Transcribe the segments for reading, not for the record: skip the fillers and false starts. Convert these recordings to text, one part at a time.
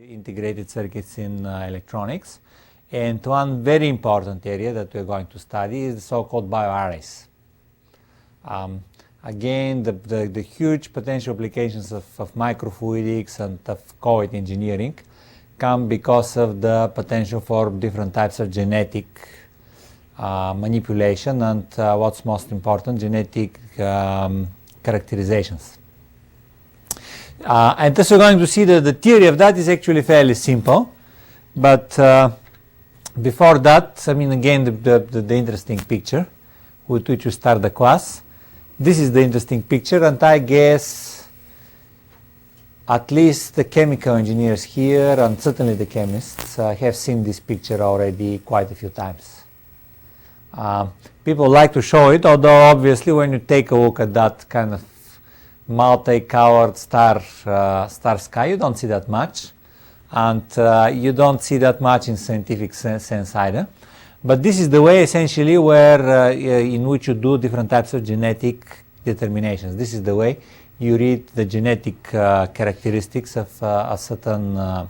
integrated circuits in electronics. And one very important area that we're going to study is the so-called bioarrays. Again, the huge potential applications of microfluidics and of colloid engineering come because of the potential for different types of genetic manipulation and what's most important, genetic characterizations. And thus we're going to see that the theory of that is actually fairly simple. But before that, I mean, again, the interesting picture with which we start the class. This is the interesting picture, and I guess at least the chemical engineers here, and certainly the chemists, have seen this picture already quite a few times. People like to show it, although obviously when you take a look at that kind of multicolored star sky, you don't see that much, and you don't see that much in scientific sense either. But this is the way essentially where in which you do different types of genetic determinations. This is the way you read the genetic characteristics of a certain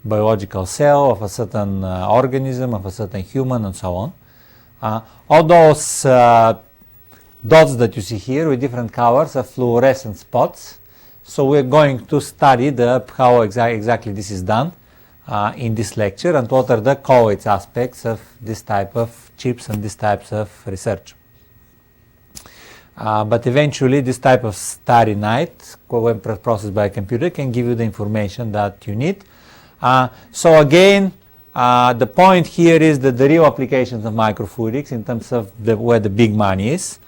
biological cell, of a certain organism, of a certain human, and so on. All those dots that you see here with different colors are fluorescent spots. So we're going to study how exactly this is done in this lecture, and what are the colloid aspects of this type of chips and these types of research. But eventually this type of starry night, when processed by a computer, can give you the information that you need. So again, the point here is that the real applications of microfluidics in terms of where the big money is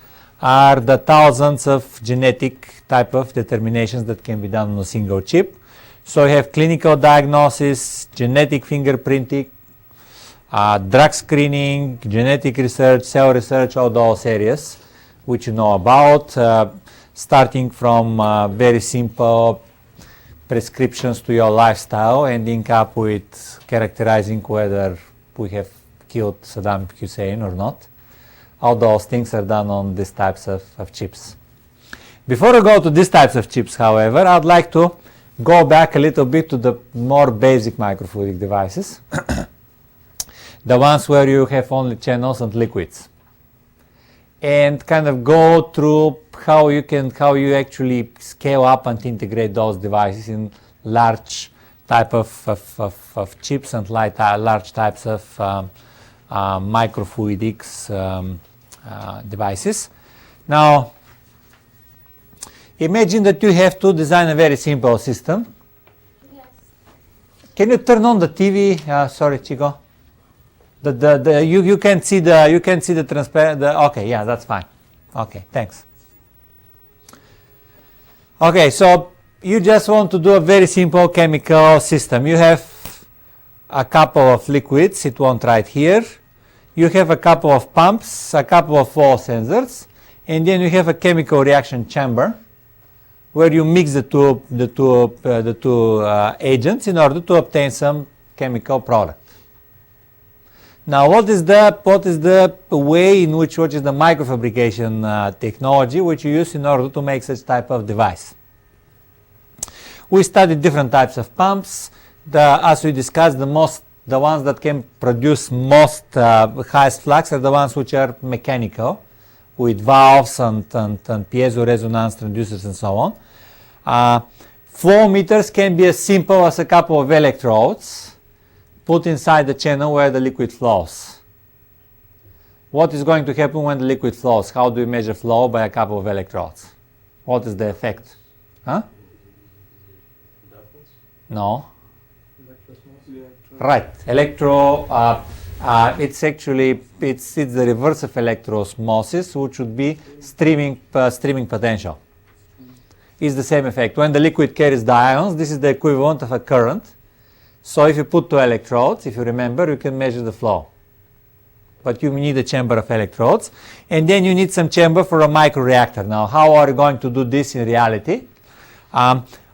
are the thousands of genetic type of determinations that can be done on a single chip. So you have clinical diagnosis, genetic fingerprinting, drug screening, genetic research, cell research, all those areas which you know about, starting from very simple prescriptions to your lifestyle, ending up with characterizing whether we have killed Saddam Hussein or not. All those things are done on these types of chips. Before I go to these types of chips, however, I'd like to go back a little bit to the more basic microfluidic devices, the ones where you have only channels and liquids, and kind of go through how you actually scale up and integrate those devices in large type of chips and large types of microfluidics devices. Now, imagine that you have to design a very simple system. Yes. Can you turn on the TV? Sorry, Chico. You can see the transparent. Okay, yeah, that's fine. Okay, thanks. Okay, so you just want to do a very simple chemical system. You have a couple of liquids. It won't right here. You have a couple of pumps, a couple of flow sensors, and then you have a chemical reaction chamber where you mix the two agents in order to obtain some chemical product. Now, what is the way in which, what is the microfabrication technology which you use in order to make such type of device? We studied different types of pumps. As we discussed, the ones that can produce most highest flux are the ones which are mechanical, with valves and piezo resonance transducers and so on. Flow meters can be as simple as a couple of electrodes put inside the channel where the liquid flows. What is going to happen when the liquid flows? How do we measure flow? By a couple of electrodes. What is the effect? Huh? No. Right. It's actually it's the reverse of electroosmosis, which would be streaming potential. It's the same effect. When the liquid carries the ions, this is the equivalent of a current. So if you put two electrodes, if you remember, you can measure the flow. But you need a chamber of electrodes, and then you need some chamber for a microreactor. Now, how are you going to do this in reality?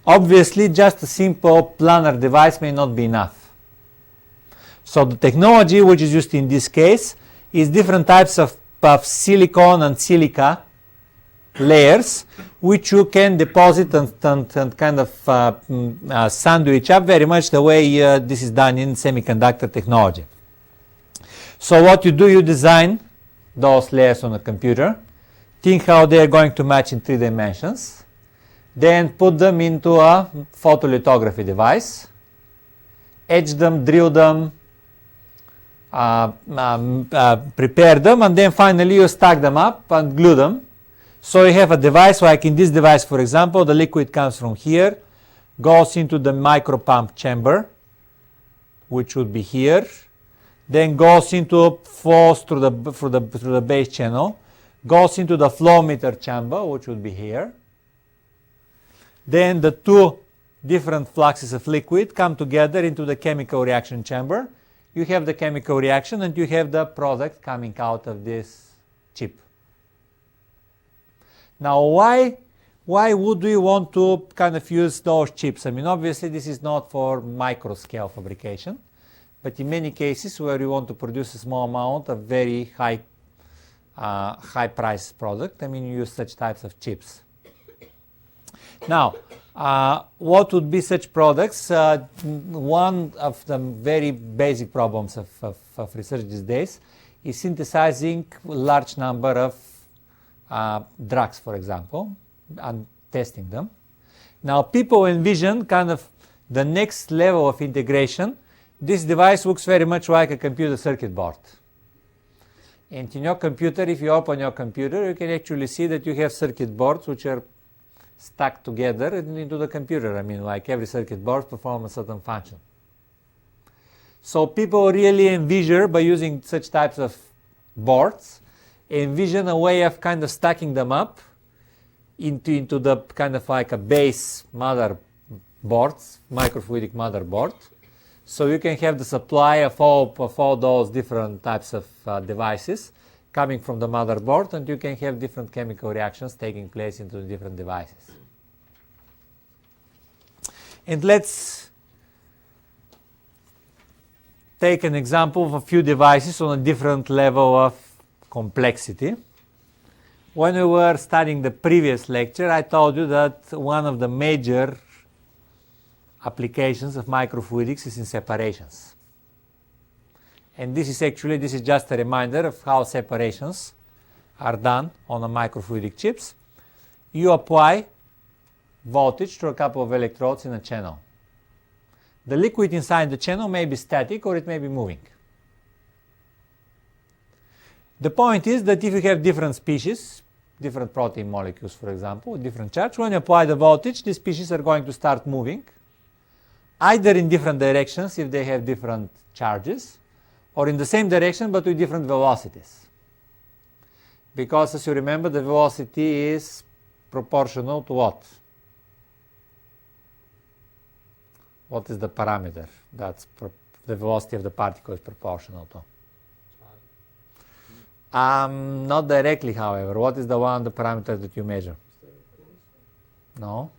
Obviously, just a simple planar device may not be enough. So the technology which is used in this case is different types of silicon and silica layers which you can deposit and kind of sandwich up very much the way this is done in semiconductor technology. So what you do, you design those layers on a computer, think how they are going to match in 3 dimensions, then put them into a photolithography device, etch them, drill them, prepare them, and then finally you stack them up and glue them. So you have a device, like in this device for example, the liquid comes from here, goes into the micro pump chamber, which would be here, then goes into, flows through the base channel, goes into the flow meter chamber, which would be here. Then the 2 different fluxes of liquid come together into the chemical reaction chamber. You have the chemical reaction and you have the product coming out of this chip. Now why would we want to kind of use those chips? I mean, obviously this is not for micro scale fabrication, but in many cases where you want to produce a small amount of very high price product, I mean, you use such types of chips. Now, what would be such products? One of the very basic problems of research these days is synthesizing large number of drugs, for example, and testing them. Now, people envision kind of the next level of integration. This device looks very much like a computer circuit board. And in your computer, if you open your computer, you can actually see that you have circuit boards which are stuck together into the computer. I mean, like every circuit board performs a certain function. So people really envision, by using such types of boards, envision a way of kind of stacking them up into the kind of like a base motherboards, microfluidic motherboard. So you can have the supply of all those different types of devices coming from the motherboard, and you can have different chemical reactions taking place into the different devices. And let's take an example of a few devices on a different level of complexity. When we were studying the previous lecture, I told you that one of the major applications of microfluidics is in separations. And this is just a reminder of how separations are done on a microfluidic chips. You apply voltage to a couple of electrodes in a channel. The liquid inside the channel may be static or it may be moving. The point is that if you have different species, different protein molecules for example, different charge, when you apply the voltage, these species are going to start moving, either in different directions if they have different charges, or in the same direction but with different velocities. Because as you remember, the velocity is proportional to what? What is the parameter? That's the velocity of the particle is proportional to. Not directly, however. What is the parameter that you measure? No.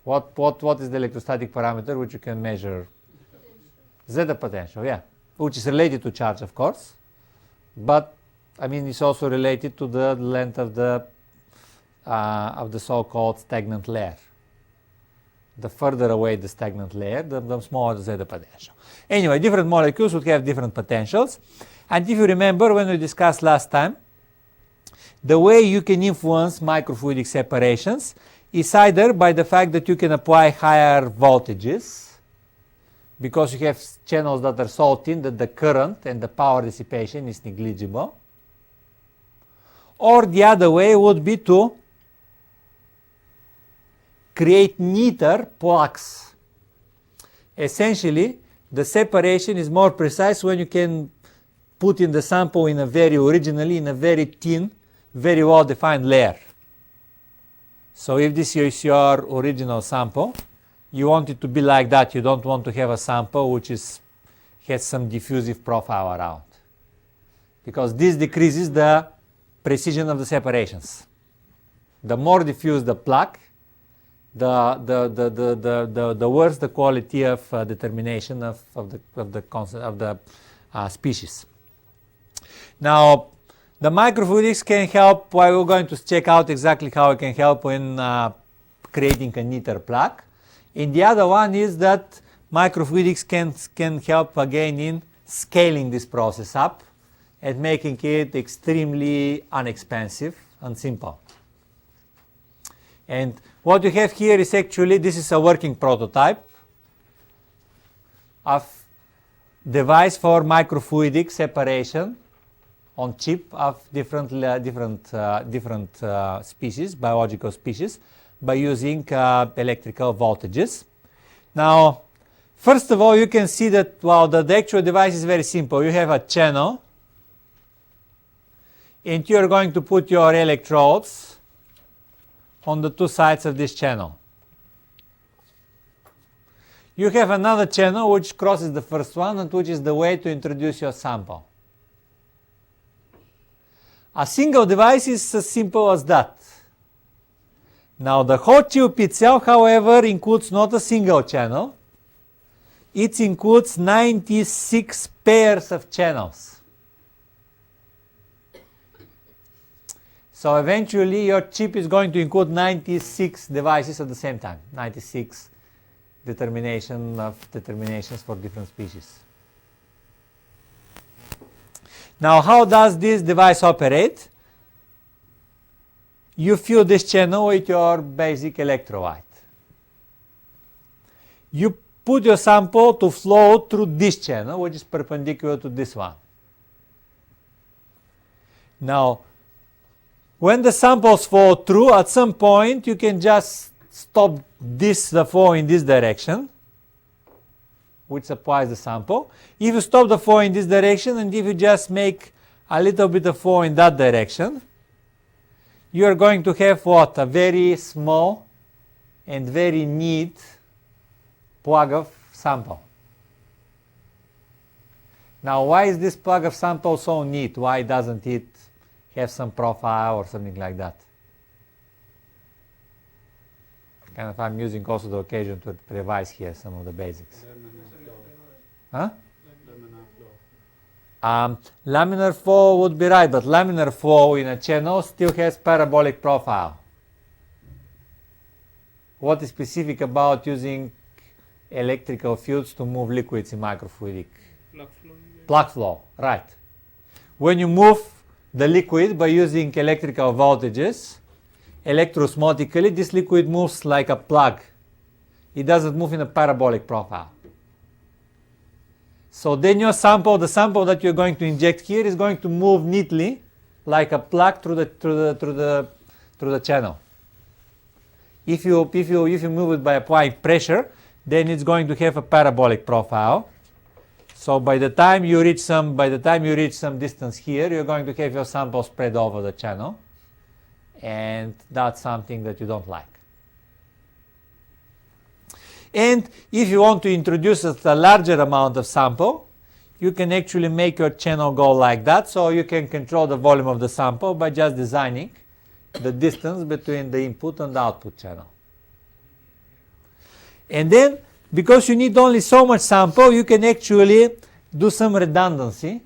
What is the electrostatic parameter which you can measure? Zeta potential, yeah. Which is related to charge, of course. But, I mean, it's also related to the length of the so-called stagnant layer. The further away the stagnant layer, the smaller the zeta potential. Anyway, different molecules would have different potentials. And if you remember, when we discussed last time, the way you can influence microfluidic separations is either by the fact that you can apply higher voltages, because you have channels that are so thin that the current and the power dissipation is negligible. Or the other way would be to create neater plugs. Essentially, the separation is more precise when you can put in the sample in a very thin, very well-defined layer. So if this is your original sample, you want it to be like that. You don't want to have a sample which has some diffusive profile around, because this decreases the precision of the separations. The more diffuse the plug, the worse the quality of determination of the species. Now, The microfluidics can help. We're going to check out exactly how it can help in creating a neater plug. And the other one is that microfluidics can help again in scaling this process up and making it extremely inexpensive and simple. And what you have here is actually, this is a working prototype of device for microfluidic separation on chip of different species, biological species, by using electrical voltages. Now, first of all, you can see that, well, the actual device is very simple. You have a channel, and you are going to put your electrodes on the two sides of this channel. You have another channel which crosses the first one, and which is the way to introduce your sample. A single device is as simple as that. Now, the hot tube itself, however, includes not a single channel. It includes 96 pairs of channels. So eventually your chip is going to include 96 devices at the same time, 96 determinations for different species. Now, how does this device operate? You fill this channel with your basic electrolyte. You put your sample to flow through this channel, which is perpendicular to this one. Now, when the samples flow through, at some point you can just stop the flow in this direction, which supplies the sample. If you stop the flow in this direction, and if you just make a little bit of flow in that direction, you are going to have what? A very small and very neat plug of sample. Now, why is this plug of sample so neat? Why doesn't it have some profile or something like that? Kind of, I'm using also the occasion to revise here some of the basics. Huh? Laminar flow would be right, but laminar flow in a channel still has parabolic profile. What is specific about using electrical fields to move liquids in microfluidic? Plug flow, right. When you move the liquid by using electrical voltages, electroosmotically, this liquid moves like a plug. It doesn't move in a parabolic profile. So then your sample, the sample that you're going to inject here, is going to move neatly like a plug through the channel. If you move it by applying pressure, then it's going to have a parabolic profile. So by the time you reach some distance here, you're going to have your sample spread over the channel, and that's something that you don't like. And if you want to introduce a larger amount of sample, you can actually make your channel go like that, so you can control the volume of the sample by just designing the distance between the input and the output channel. And then, because you need only so much sample, you can actually do some redundancy.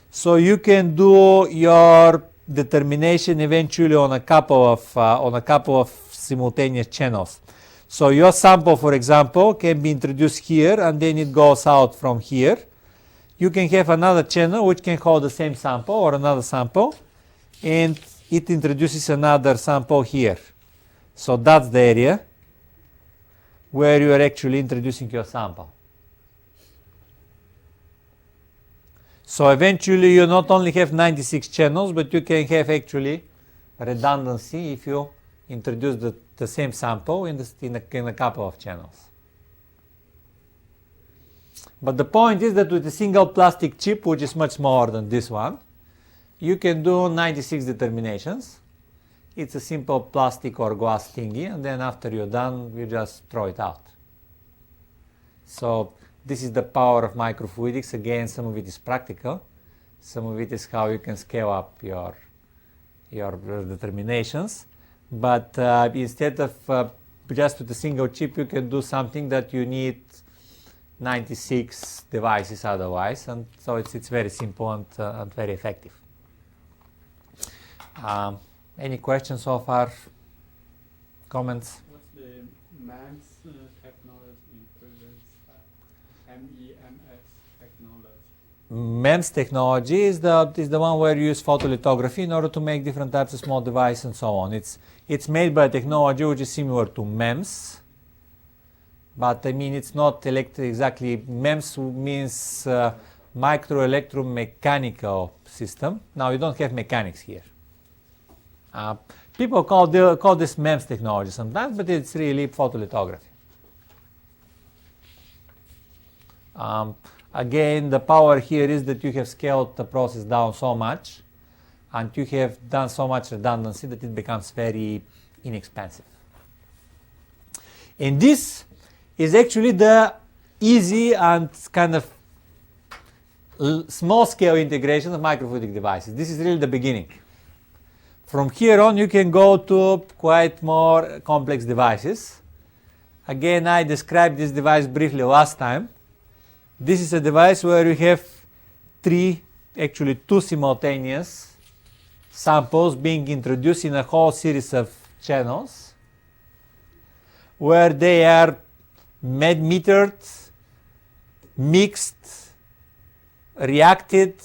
So you can do your determination eventually on a couple of simultaneous channels. So your sample, for example, can be introduced here, and then it goes out from here. You can have another channel which can hold the same sample or another sample, and it introduces another sample here. So that's the area where you are actually introducing your sample. So eventually you not only have 96 channels, but you can have actually redundancy if you introduce the same sample in a couple of channels. But the point is that with a single plastic chip, which is much smaller than this one, you can do 96 determinations. It's a simple plastic or glass thingy, and then after you're done, you just throw it out. So this is the power of microfluidics. Again, some of it is practical. Some of it is how you can scale up your determinations. But instead of just with a single chip, you can do something that you need 96 devices otherwise. And so it's very simple and very effective. Any questions so far? Comments? What's the MEMS technology in previous MEMS technology? MEMS technology is the one where you use photolithography in order to make different types of small devices and so on. It's made by a technology which is similar to MEMS, but I mean it's not exactly. MEMS means microelectromechanical system. Now you don't have mechanics here. People call this MEMS technology sometimes, but it's really photolithography. Again, the power here is that you have scaled the process down so much and you have done so much redundancy that it becomes very inexpensive. And this is actually the easy and kind of small scale integration of microfluidic devices. This is really the beginning. From here on you can go to quite more complex devices. Again, I described this device briefly last time. This is a device where you have two simultaneous samples being introduced in a whole series of channels where they are metered, mixed, reacted,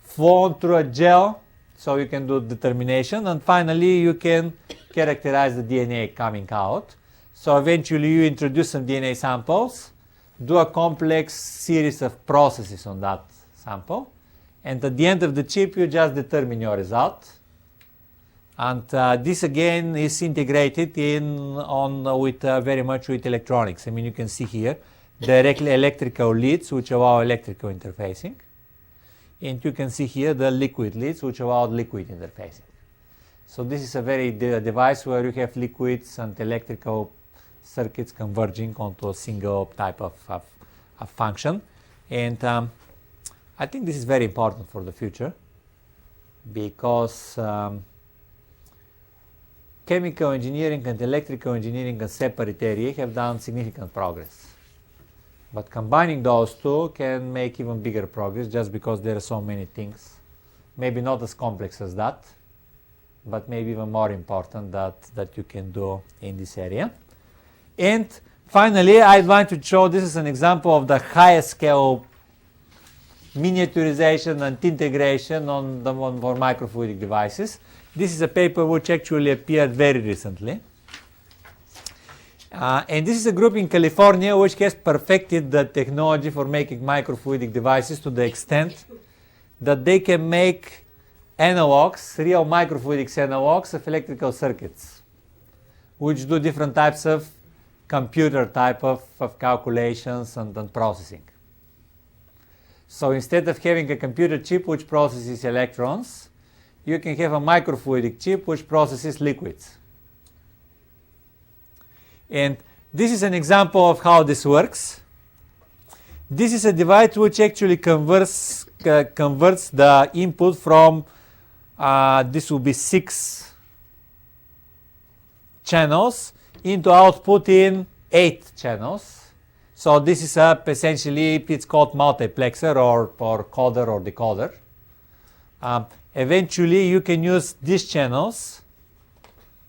flown through a gel, so you can do determination, and finally you can characterize the DNA coming out. So eventually you introduce some DNA samples, do a complex series of processes on that sample, and at the end of the chip you just determine your result. And this again is integrated very much with electronics. I mean, you can see here directly electrical leads which allow electrical interfacing, and you can see here the liquid leads which allow liquid interfacing. So this is a device where you have liquids and electrical circuits converging onto a single type of function, and I think this is very important for the future because chemical engineering and electrical engineering as separate areas have done significant progress. But combining those two can make even bigger progress just because there are so many things, maybe not as complex as that, but maybe even more important that you can do in this area. And finally, I'd like to show this is an example of the highest scale miniaturization and integration for microfluidic devices. This is a paper which actually appeared very recently. And this is a group in California which has perfected the technology for making microfluidic devices to the extent that they can make analogs, real microfluidics analogs of electrical circuits, which do different types of computer type of calculations and processing. So instead of having a computer chip which processes electrons, you can have a microfluidic chip which processes liquids. And this is an example of how this works. This is a device which actually converts the input from, this will be 6 channels, into output in 8 channels. So this is essentially, it's called multiplexer or coder or decoder. Eventually you can use these channels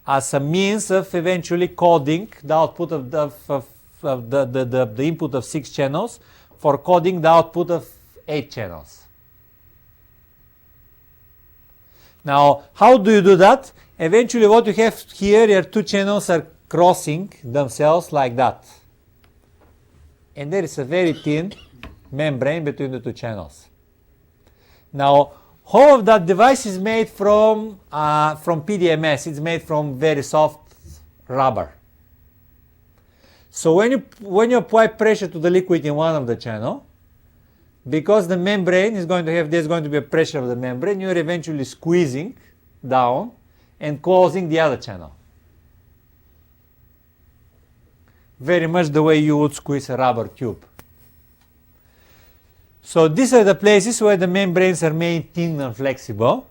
as a means of eventually coding the output of the input of 6 channels for coding the output of 8 channels. Now, how do you do that? Eventually what you have here are 2 channels are crossing themselves like that. And there is a very thin membrane between the 2 channels. Now, all of that device is made from PDMS. It's made from very soft rubber. So when you apply pressure to the liquid in one of the channel, because the membrane is going to have, there's going to be a pressure of the membrane, you're eventually squeezing down and closing the other channel. Very much the way you would squeeze a rubber tube. So these are the places where the membranes are made thin and flexible.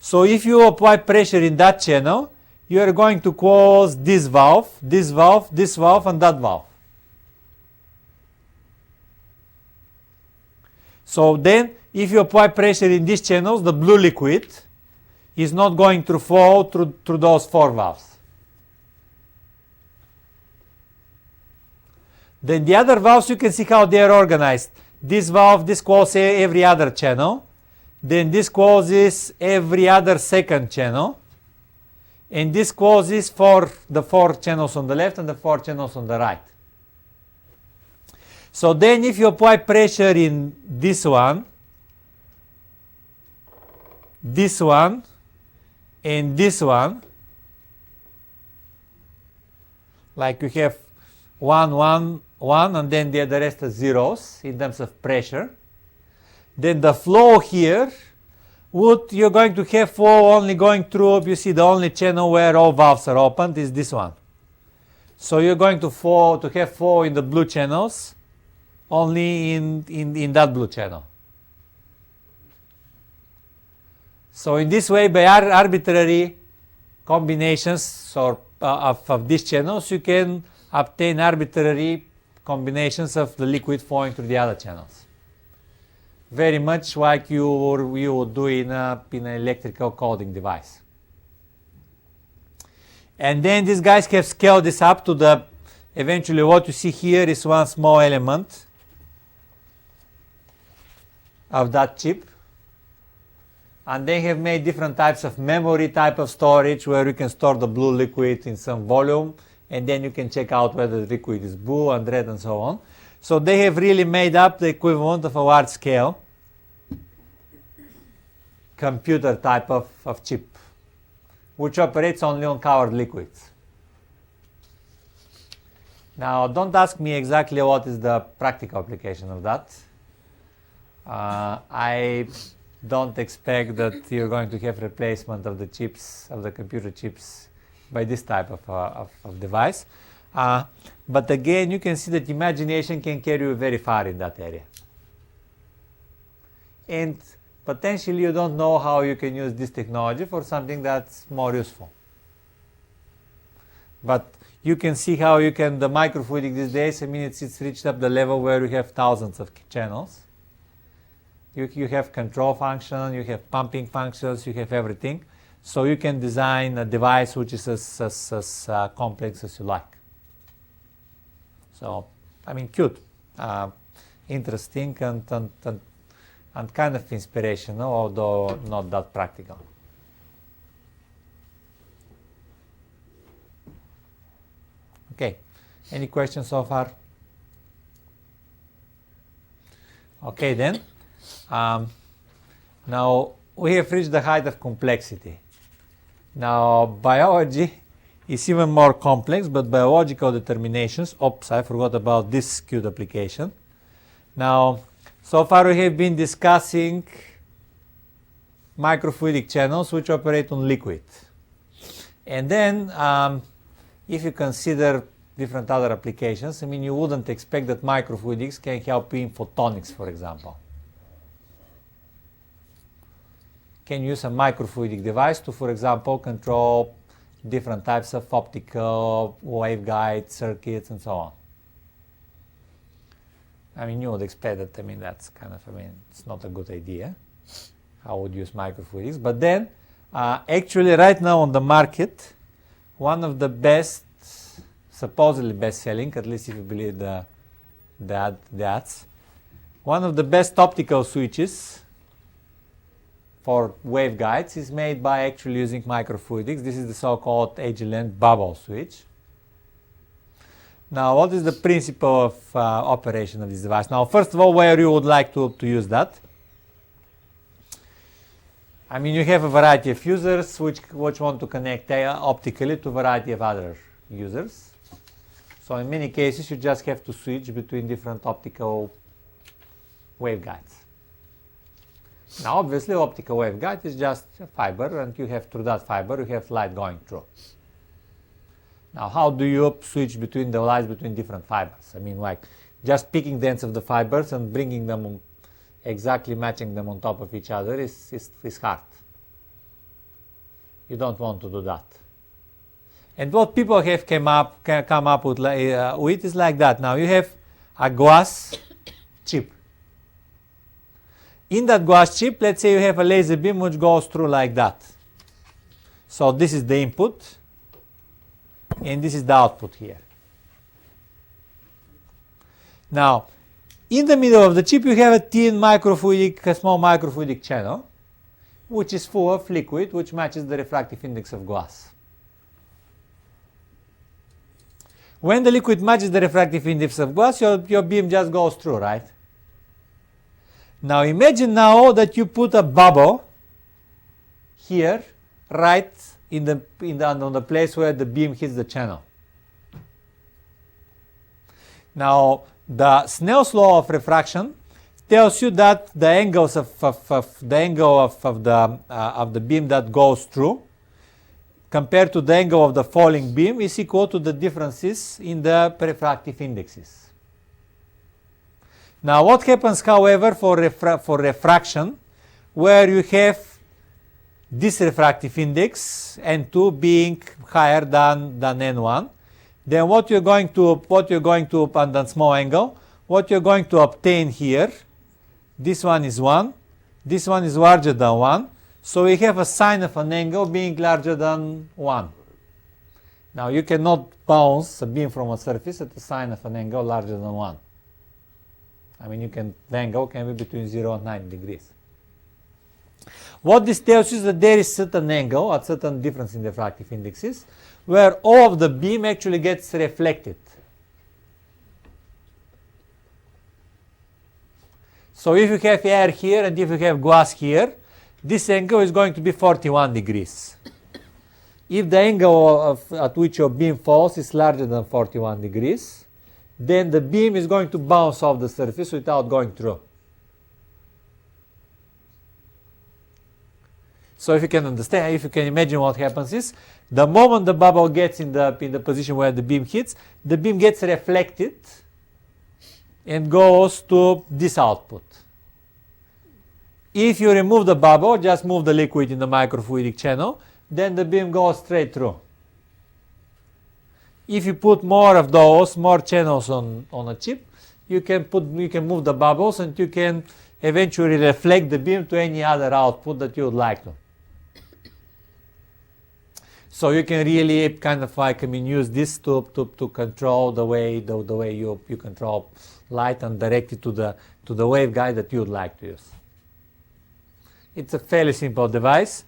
So if you apply pressure in that channel, you are going to close this valve, this valve, this valve, and that valve. So then, if you apply pressure in these channels, the blue liquid is not going to flow through those 4 valves. Then the other valves, you can see how they are organized. This valve, this closes every other channel. Then this closes every other second channel. And this closes for the 4 channels on the left and the 4 channels on the right. So then if you apply pressure in this one, and this one, like you have 1, 1, 1, and then the rest are zeros in terms of pressure, then the flow here, you're going to have flow only going through, you see the only channel where all valves are opened is this one. So you're going to have flow in the blue channels only in that blue channel. So in this way, by arbitrary combinations of these channels, you can obtain arbitrary combinations of the liquid flowing through the other channels. Very much like you would do in an electrical coding device. And then these guys have scaled this up to the, eventually what you see here is one small element of that chip. And they have made different types of memory type of storage where you can store the blue liquid in some volume, and then you can check out whether the liquid is blue and red and so on. So they have really made up the equivalent of a large scale computer type of chip, which operates only on colored liquids. Now, don't ask me exactly what is the practical application of that. I don't expect that you're going to have replacement of the chips, of the computer chips, by this type of device. But again, you can see that imagination can carry you very far in that area. And potentially you don't know how you can use this technology for something that's more useful. But you can see how you can, the microfluidic these days, I mean, it's reached up the level where you have thousands of channels. You have control function, you have pumping functions, you have everything. So you can design a device which is as complex as you like. So, I mean, cute, interesting, and kind of inspirational, although not that practical. Okay, any questions so far? Okay then. Now we have reached the height of complexity. Now biology is even more complex, but biological determinations, oops, I forgot about this cute application. Now, so far we have been discussing microfluidic channels which operate on liquid. And then if you consider different other applications, I mean, you wouldn't expect that microfluidics can help you in photonics, for example. Can use a microfluidic device to, for example, control different types of optical waveguide circuits and so on. I mean, you would expect that, I mean, that's kind of, I mean, it's not a good idea. How would you use microfluidics? But then, actually right now on the market, one of the best, supposedly best-selling, at least if you believe the ads, one of the best optical switches for waveguides is made by actually using microfluidics. This is the so-called edge-length bubble switch. Now, what is the principle of operation of this device? Now, first of all, where you would like to use that? I mean, you have a variety of users which want to connect optically to a variety of other users. So in many cases, you just have to switch between different optical waveguides. Now, obviously, optical waveguide is just a fiber, and you have, through that fiber, you have light going through. Now, how do you switch between the lights between different fibers? I mean, like, just picking the ends of the fibers and bringing them, exactly matching them on top of each other is hard. You don't want to do that. And what people have come up with is like that. Now, you have a glass chip. In that glass chip, let's say you have a laser beam which goes through like that. So this is the input, and this is the output here. Now, in the middle of the chip, you have a thin microfluidic, a small microfluidic channel, which is full of liquid, which matches the refractive index of glass. When the liquid matches the refractive index of glass, your beam just goes through, right? Now imagine now that you put a bubble here, right on the place where the beam hits the channel. Now, the Snell's law of refraction tells you that the angles of the beam that goes through compared to the angle of the falling beam is equal to the differences in the refractive indexes. Now, what happens, however, for refraction, where you have this refractive index N2 being higher than N1? Then what you're going to under small angle, what you're going to obtain here, this one is 1, this one is larger than 1, so we have a sine of an angle being larger than 1. Now you cannot bounce a beam from a surface at a sine of an angle larger than 1. I mean, the angle can be between 0 and 90 degrees. What this tells you is that there is certain angle, a certain difference in the refractive indexes, where all of the beam actually gets reflected. So if you have air here and if you have glass here, this angle is going to be 41 degrees. If the angle at which your beam falls is larger than 41 degrees, then the beam is going to bounce off the surface without going through. So if you can understand, if you can imagine what happens is, the moment the bubble gets in the position where the beam hits, the beam gets reflected and goes to this output. If you remove the bubble, just move the liquid in the microfluidic channel, then the beam goes straight through. If you put more of those, more channels on a chip, you can move the bubbles and you can eventually reflect the beam to any other output that you would like to. So you can really kind of use this to control the way you control light and direct it to the waveguide that you would like to use. It's a fairly simple device.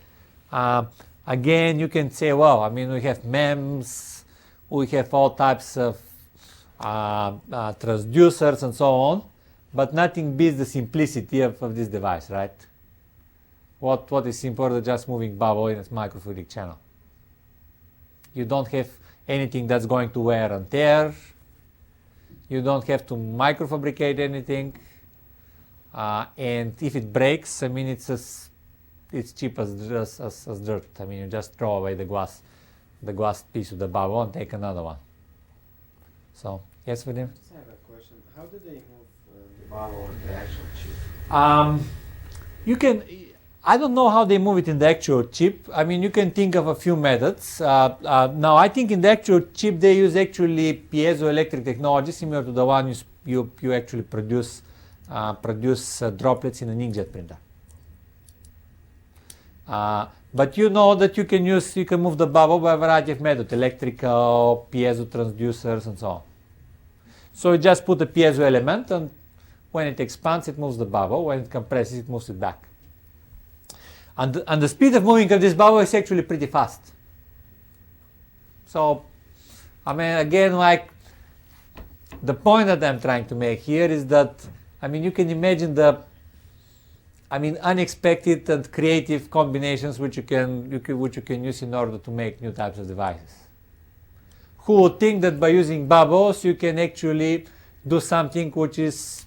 Again, you can say, well, I mean, we have MEMS, we have all types of transducers and so on, but nothing beats the simplicity of this device, right? What is important is just moving bubble in a microfluidic channel. You don't have anything that's going to wear and tear. You don't have to microfabricate anything. And if it breaks, I mean, it's cheap as dirt. I mean, you just throw away the glass piece of the bubble and take another one. So, yes, Vadim? I just have a question. How do they move the bubble in the actual chip? I don't know how they move it in the actual chip. I mean, you can think of a few methods. Now, I think in the actual chip, they use actually piezoelectric technology, similar to the one you actually produce droplets in an inkjet printer. But you know that you can move the bubble by a variety of methods, electrical, piezo transducers, and so on. So you just put a piezo element, and when it expands, it moves the bubble. When it compresses, it moves it back. And the speed of moving of this bubble is actually pretty fast. So, I mean, again, the point that I'm trying to make here is that, I mean, you can imagine unexpected and creative combinations which you can use in order to make new types of devices. Who would think that by using bubbles you can actually do something which is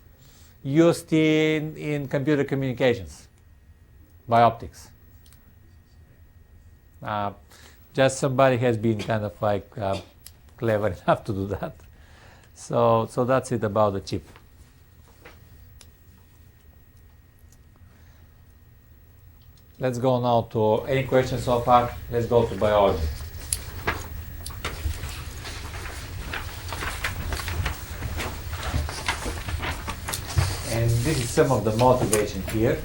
used in computer communications by optics? Just somebody has been kind of clever enough to do that. So that's it about the chip. Let's go now to any questions so far. Let's go to biology. And this is some of the motivation here.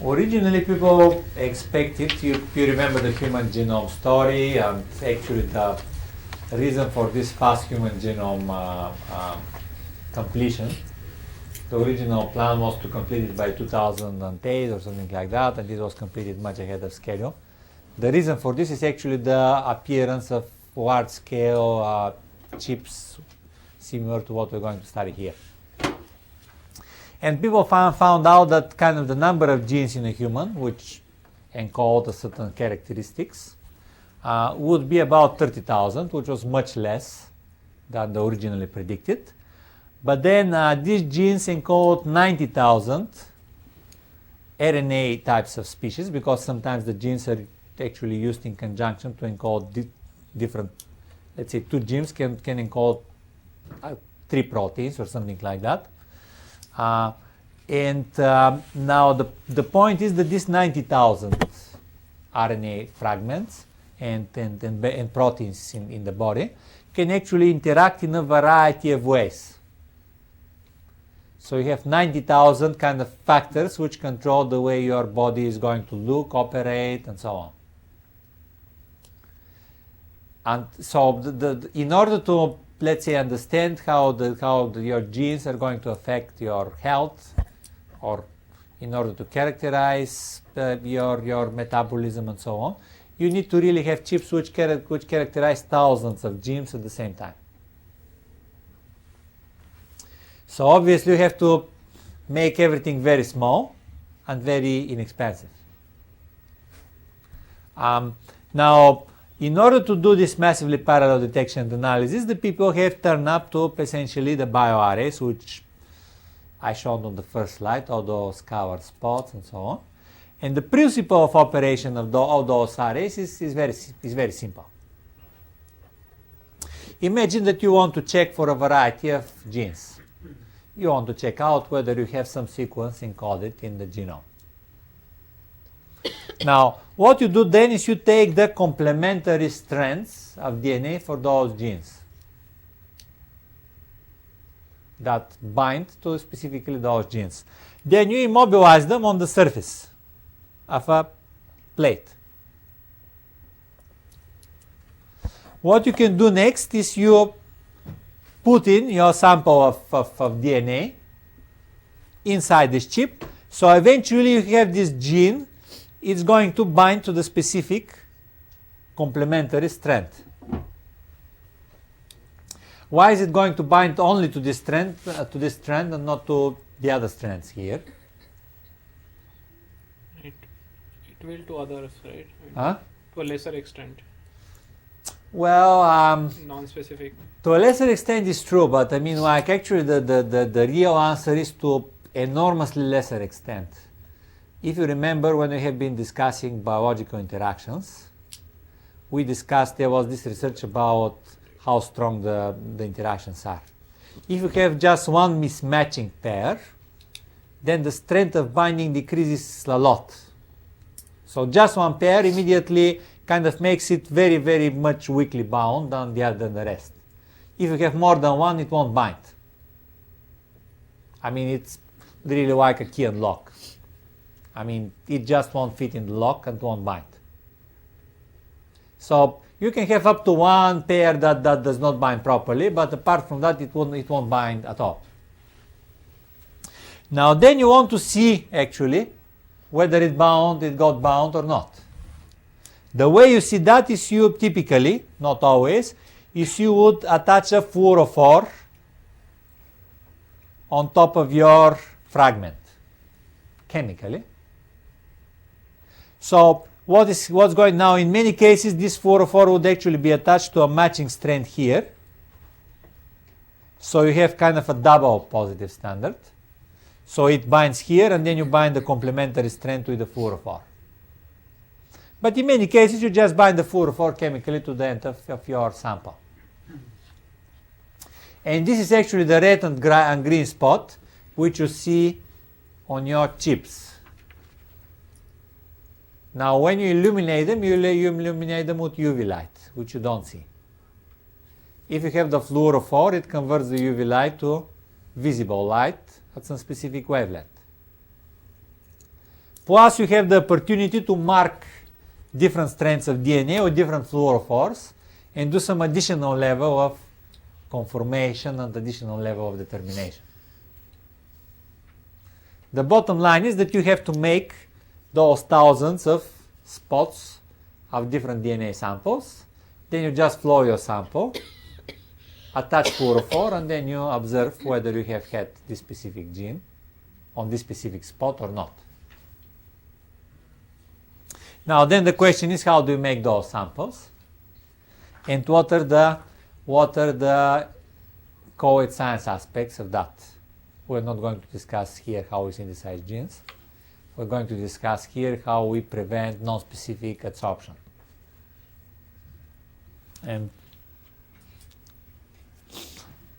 Originally, people expected, you remember the human genome story, and actually the reason for this fast human genome completion, the original plan was to complete it by 2008 or something like that, and this was completed much ahead of schedule. The reason for this is actually the appearance of large-scale chips similar to what we're going to study here. And people found out that kind of the number of genes in a human, which encode a certain characteristics, would be about 30,000, which was much less than the originally predicted. But then these genes encode 90,000 RNA types of species, because sometimes the genes are actually used in conjunction to encode different, let's say 2 genes can encode 3 proteins or something like that. Now the point is that these 90,000 RNA fragments and proteins in the body can actually interact in a variety of ways. So you have 90,000 kind of factors which control the way your body is going to look, operate, and so on. And so in order to, let's say, understand how your genes are going to affect your health, or in order to characterize your metabolism and so on, you need to really have chips which characterize thousands of genes at the same time. So obviously you have to make everything very small and very inexpensive. Now, in order to do this massively parallel detection and analysis, the people have turned up to essentially the bioarrays, which I showed on the first slide, all those covered spots and so on. And the principle of operation of all those arrays is very simple. Imagine that you want to check for a variety of genes. You want to check out whether you have some sequence encoded in the genome. Now, what you do then is you take the complementary strands of DNA for those genes that bind to specifically those genes. Then you immobilize them on the surface of a plate. What you can do next is you put in your sample of DNA inside this chip. So eventually you have this gene. It's going to bind to the specific complementary strand. Why is it going to bind only to this strand and not to the other strands here? It will to others, right? Huh? To a lesser extent. Well, Non-specific. to a lesser extent is true, but I mean, like, actually the real answer is to enormously lesser extent. If you remember, when we have been discussing biological interactions, we discussed, there was this research about how strong the interactions are. If you have just one mismatching pair, then the strength of binding decreases a lot. So just one pair immediately kind of makes it very, very much weakly bound than the rest. If you have more than one, it won't bind. I mean, it's really like a key and lock. I mean, it just won't fit in the lock and won't bind. So you can have up to one pair that does not bind properly, but apart from that, it won't bind at all. Now then you want to see actually whether it got bound or not. The way you see that is you typically, not always, is you would attach a fluorophore on top of your fragment, chemically. So what's going now, in many cases this fluorophore would actually be attached to a matching strand here. So you have kind of a double positive standard. So it binds here and then you bind the complementary strand with the fluorophore. But in many cases you just bind the fluorophore chemically to the end of your sample. And this is actually the red and green spot which you see on your chips. Now when you illuminate them, you illuminate them with UV light, which you don't see. If you have the fluorophore, it converts the UV light to visible light at some specific wavelength. Plus you have the opportunity to mark different strands of DNA with different fluorophores and do some additional level of conformation and additional level of determination. The bottom line is that you have to make those thousands of spots of different DNA samples. Then you just flow your sample, attach fluorophore, and then you observe whether you have had this specific gene on this specific spot or not. Now then the question is, how do you make those samples? And what are the colloid science aspects of that? We're not going to discuss here how we synthesize genes. We're going to discuss here how we prevent non-specific adsorption. And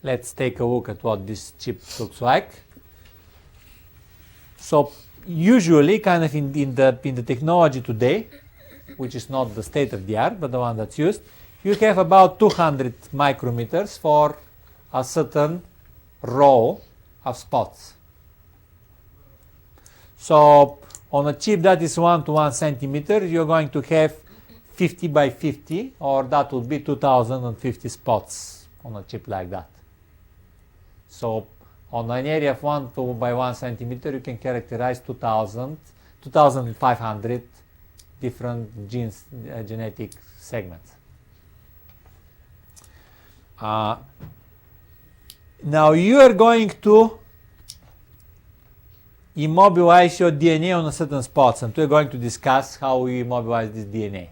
let's take a look at what this chip looks like. So usually, kind of in the technology today, which is not the state of the art, but the one that's used, you have about 200 micrometers for a certain row of spots. So on a chip that is 1 to 1 centimeter, you're going to have 50 by 50, or that would be 2050 spots on a chip like that. So on an area of 1 by 1 centimeter, you can characterize 2,500 different genes, genetic segments. Now you are going to immobilize your DNA on a certain spots, and we're going to discuss how we immobilize this DNA.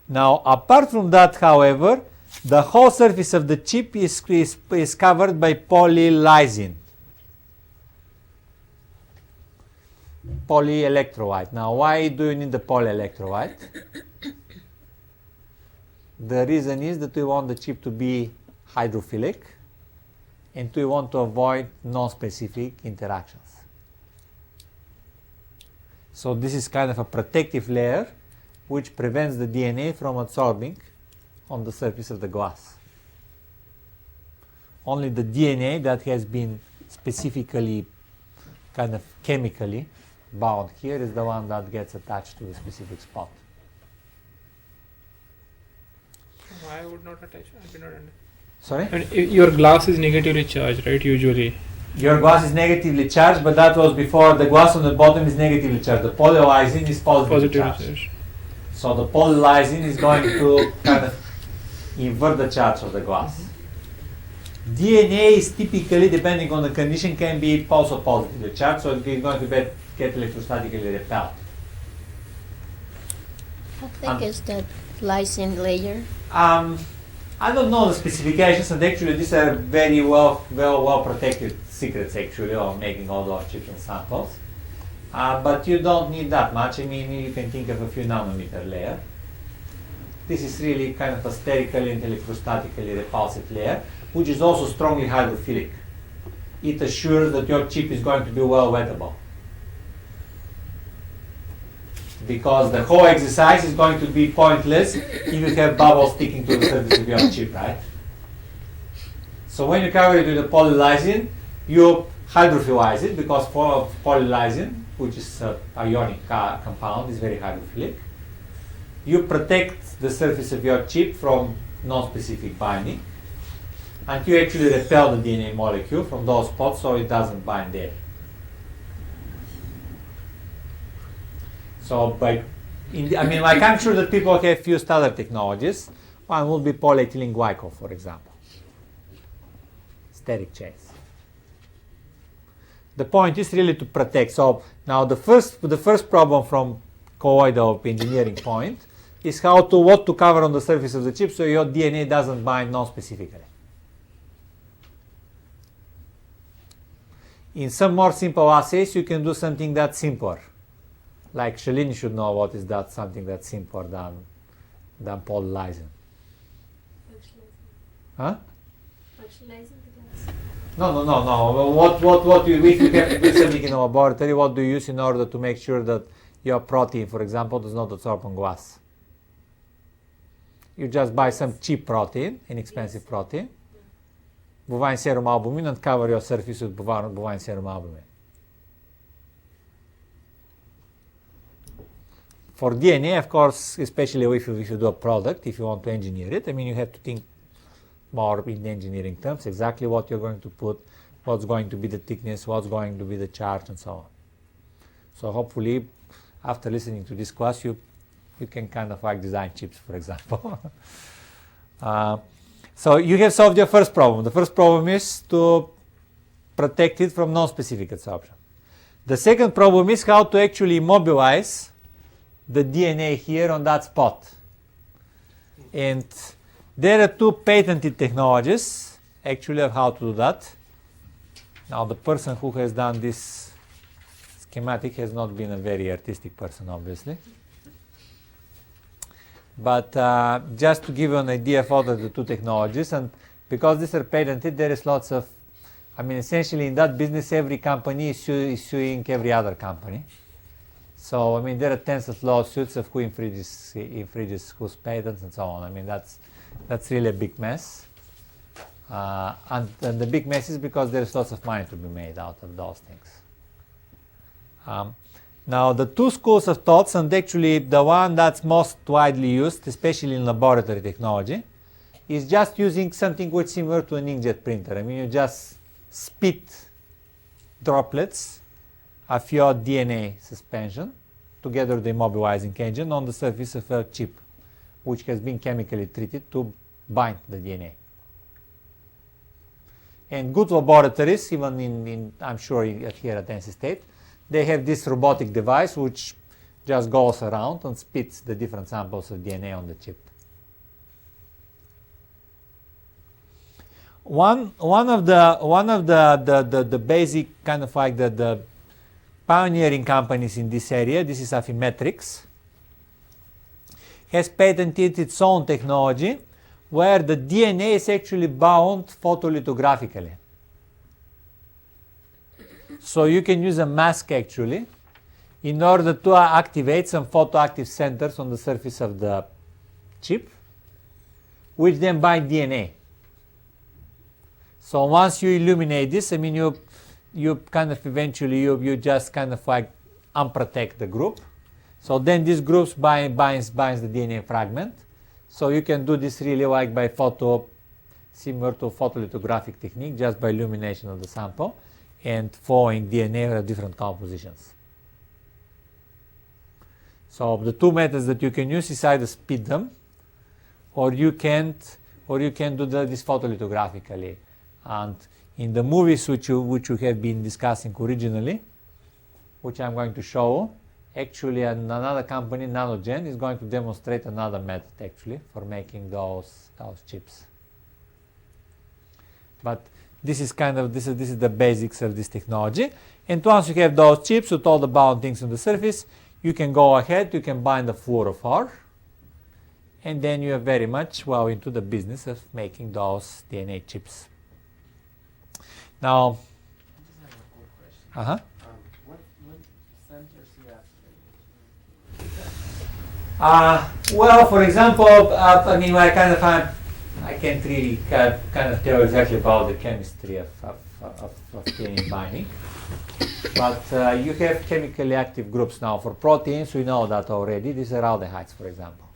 Now, apart from that, however, the whole surface of the chip is covered by polylysine, polyelectrolyte. Now, why do you need the polyelectrolyte? The reason is that we want the chip to be hydrophilic, and we want to avoid non-specific interactions. So this is kind of a protective layer which prevents the DNA from adsorbing on the surface of the glass. Only the DNA that has been specifically, kind of chemically bound here is the one that gets attached to the specific spot. Why would not attach? I did not understand. Sorry? I mean, your glass is negatively charged, right? Usually. Your glass is negatively charged, but that was before. The glass on the bottom is negatively charged. The polylysine is positively charged. So the polylysine is going to kind of invert the charge of the glass. DNA is typically, depending on the condition, can be also positively charged, so it's going to get electrostatically repelled. How thick is that lysine layer? I don't know the specifications, and actually these are very well protected secrets actually of making all those chips and samples. But you don't need that much. I mean, you can think of a few nanometer layer. This is really kind of a sterically and electrostatically repulsive layer, which is also strongly hydrophilic. It assures that your chip is going to be well wettable, because the whole exercise is going to be pointless if you have bubbles sticking to the surface of your chip, right? So when you cover it with the polylysine, you hydrophilize it, because polylysine, which is an ionic compound, is very hydrophilic. You protect the surface of your chip from non-specific binding, and you actually repel the DNA molecule from those spots so it doesn't bind there. So I'm sure that people have used other technologies. One would be polyethylene glycol, for example. Steric chains. The point is really to protect. So now the first problem from colloidal engineering point is what to cover on the surface of the chip so your DNA doesn't bind non-specifically. In some more simple assays, you can do something that's simpler. Like Shalini should know what is that, something that's simpler than polylysine. Huh? No. What if you have to do something in a laboratory, what do you use in order to make sure that your protein, for example, does not adsorb on glass? You just buy some cheap protein, inexpensive protein, bovine serum albumin, and cover your surface with bovine serum albumin. for DNA, of course, especially if you do a product, if you want to engineer it, I mean, you have to think more in engineering terms, exactly what you're going to put, what's going to be the thickness, what's going to be the charge, and so on. So hopefully, after listening to this class, you can kind of like design chips, for example. So you have solved your first problem. The first problem is to protect it from non-specific adsorption. The second problem is how to actually immobilize the DNA here on that spot. And there are two patented technologies actually of how to do that. Now the person who has done this schematic has not been a very artistic person, obviously. But just to give you an idea of what are the two technologies, and because these are patented, there is lots of, I mean, essentially in that business, every company is suing every other company. So, I mean, there are tens of lawsuits of who infringes whose patents and so on. I mean, that's really a big mess. And the big mess is because there is lots of money to be made out of those things. Now, the two schools of thoughts, and actually the one that's most widely used, especially in laboratory technology, is just using something which is similar to an inkjet printer. I mean, you just spit droplets of your DNA suspension together with the immobilizing agent on the surface of a chip, which has been chemically treated to bind the DNA. And good laboratories, even in I'm sure here at NC State, they have this robotic device which just goes around and spits the different samples of DNA on the chip. One of the basic kind of like the pioneering companies in this area, this is Affymetrix, has patented its own technology where the DNA is actually bound photolithographically. So you can use a mask actually in order to activate some photoactive centers on the surface of the chip, which then bind DNA. So once you illuminate this, I mean, you kind of eventually, you just kind of like unprotect the group. So then these groups binds the DNA fragment. So you can do this really like by similar to photolithographic technique, just by illumination of the sample and following DNA of different compositions. So the two methods that you can use is either spit them, or you can do this photolithographically. And in the movies which you have been discussing originally, which I'm going to show, actually another company, Nanogen, is going to demonstrate another method actually for making those chips. But this is the basics of this technology. And once you have those chips with all the bound things on the surface, you can go ahead, you can bind the fluorophore, and then you are very much well into the business of making those DNA chips. Now, What centers do you have? Well, for example, I mean, I can't really kind of tell exactly about the chemistry of DNA binding, but you have chemically active groups now. For proteins, we know that already. These are aldehydes, for example.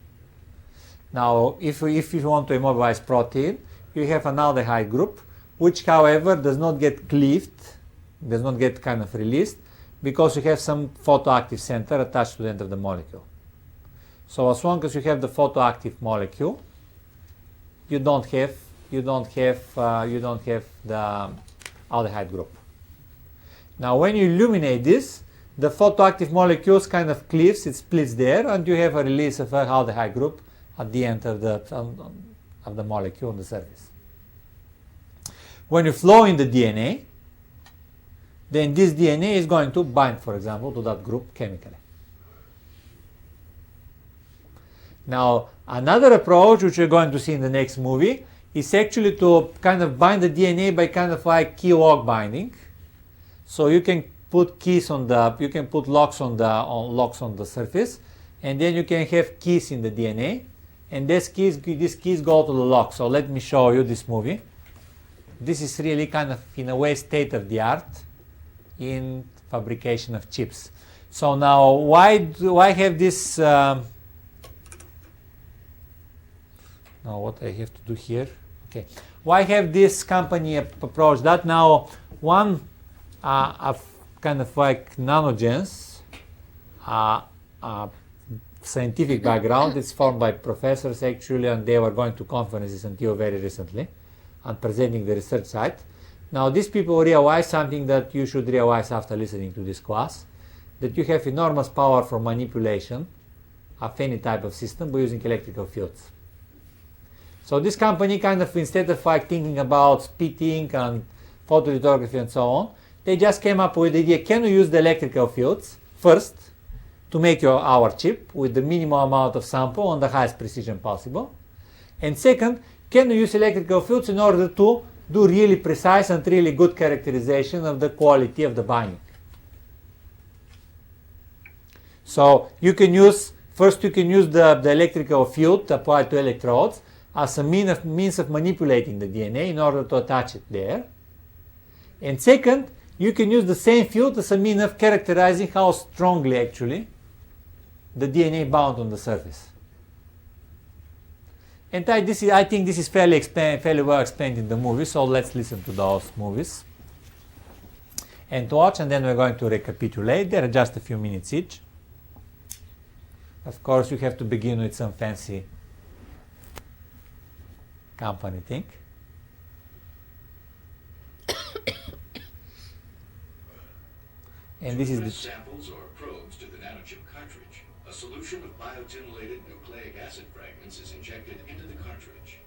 Now, if you want to immobilize protein, you have an aldehyde group, which, however, does not get cleaved, does not get kind of released, because you have some photoactive center attached to the end of the molecule. So as long as you have the photoactive molecule, you don't have the aldehyde group. Now, when you illuminate this, the photoactive molecules kind of cleaves, it splits there, and you have a release of an aldehyde group at the end of the molecule on the surface. When you flow in the DNA, then this DNA is going to bind, for example, to that group chemically. Now, another approach, which we're going to see in the next movie, is actually to kind of bind the DNA by kind of like key lock binding. So you can put locks on the surface, and then you can have keys in the DNA, and these keys go to the lock. So let me show you this movie. This is really kind of, in a way, state of the art in fabrication of chips. So now, why do I have this? Now, what I have to do here? Okay, why have this company approach that? Now, one of kind of like Nanogen's scientific background. It's formed by professors actually, and they were going to conferences until very recently and presenting the research site. Now, these people realize something that you should realize after listening to this class, that you have enormous power for manipulation of any type of system by using electrical fields. So this company kind of, instead of like thinking about spitting and photolithography and so on, they just came up with the idea, can we use the electrical fields first to make our chip with the minimal amount of sample and the highest precision possible? And second, can we use electrical fields in order to do really precise and really good characterization of the quality of the binding? So you can use, first you can use the electrical field applied to electrodes as a means of manipulating the DNA in order to attach it there. And second, you can use the same field as a means of characterizing how strongly actually the DNA bound on the surface. And I think this is fairly well explained in the movie, so let's listen to those movies and watch, and then we're going to recapitulate. There are just a few minutes each. Of course, you have to begin with some fancy company thing. And this is the samples or probes to the nanochip cartridge. A solution of biotinylated nucleic acid fragments is injected into the cartridge.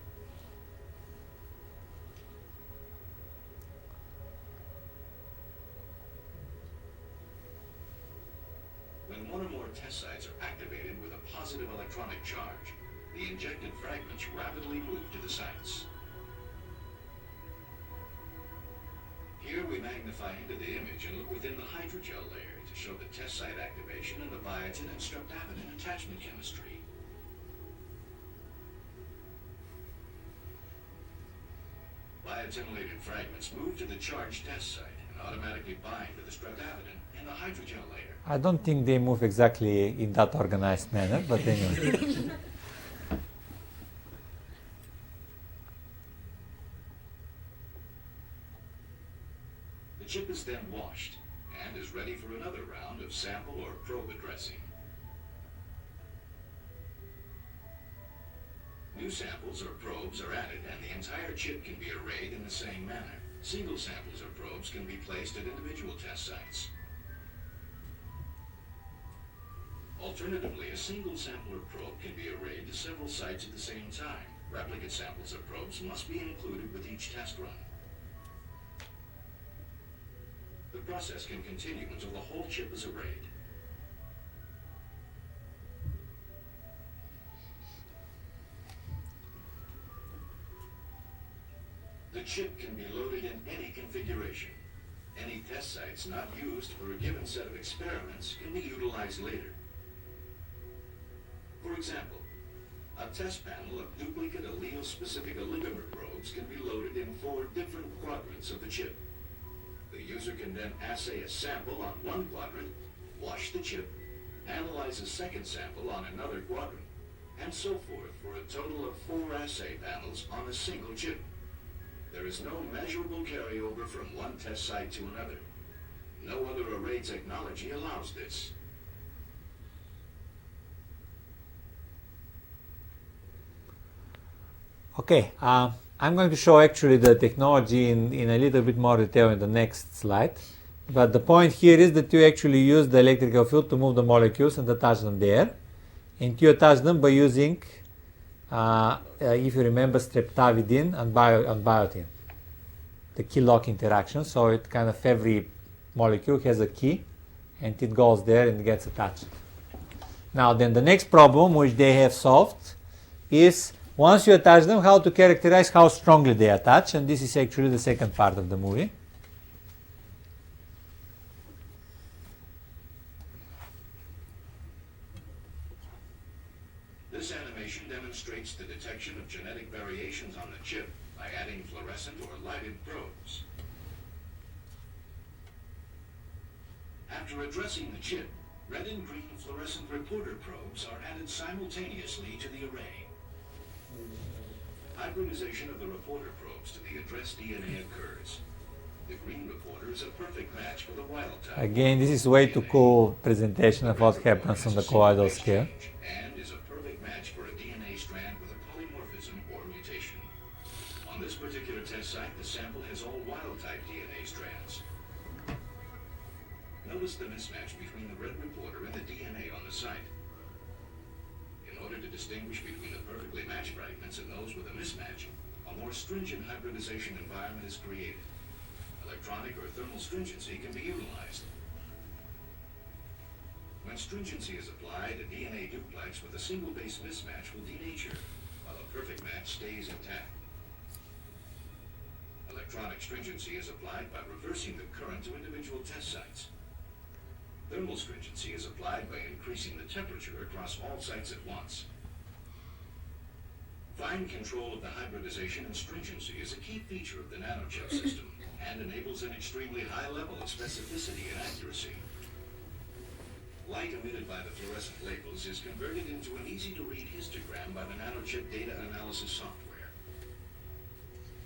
When one or more test sites are activated with a positive electronic charge, the injected fragments rapidly move to the sites. Here we magnify into the image and look within the hydrogel layer to show the test site activation and the biotin and streptavidin attachment chemistry. Biotinylated fragments move to the charged test site and automatically bind to the streptavidin in the hydrogel layer. I don't think they move exactly in that organized manner, but anyway. The chip is then washed and is ready for another round of sample or probe addressing. New samples or probes are added and the entire chip can be arrayed in the same manner. Single samples or probes can be placed at individual test sites. Alternatively, a single sample or probe can be arrayed to several sites at the same time. Replicate samples or probes must be included with each test run. The process can continue until the whole chip is arrayed. The chip can be loaded in any configuration. Any test sites not used for a given set of experiments can be utilized later. For example, a test panel of duplicate allele-specific oligomer probes can be loaded in 4 different quadrants of the chip. The user can then assay a sample on one quadrant, wash the chip, analyze a second sample on another quadrant, and so forth for a total of 4 assay panels on a single chip. There is no measurable carryover from one test site to another. No other array technology allows this. Okay, I'm going to show actually the technology in a little bit more detail in the next slide. But the point here is that you actually use the electrical field to move the molecules and attach them there. And you attach them by using, if you remember, streptavidin and biotin, the key lock interaction. So it kind of every molecule has a key and it goes there and gets attached. Now then the next problem which they have solved is, once you attach them, how to characterize how strongly they attach, and this is actually the second part of the movie. This animation demonstrates the detection of genetic variations on the chip by adding fluorescent or lighted probes. After addressing the chip, Red and green fluorescent reporter probes are added simultaneously to the array. Hybridization of the reporter probes to the addressed DNA occurs. The green reporter is a perfect match for the wild type. Again, this is way too cool presentation of what happens on the colloidal scale. And is a perfect match for a DNA strand with a polymorphism or mutation. On this particular test site, the sample has all wild-type DNA strands. Notice the mismatch between the red reporter and the DNA on the site. In order to distinguish between the perfectly matched fragments and those with a mismatch, a more stringent hybridization environment is created. Electronic or thermal stringency can be utilized. When stringency is applied, a DNA duplex with a single base mismatch will denature, while a perfect match stays intact. Electronic stringency is applied by reversing the current to individual test sites. Thermal stringency is applied by increasing the temperature across all sites at once. Fine control of the hybridization and stringency is a key feature of the nanochip system and enables an extremely high level of specificity and accuracy. Light emitted by the fluorescent labels is converted into an easy-to-read histogram by the nanochip data analysis software.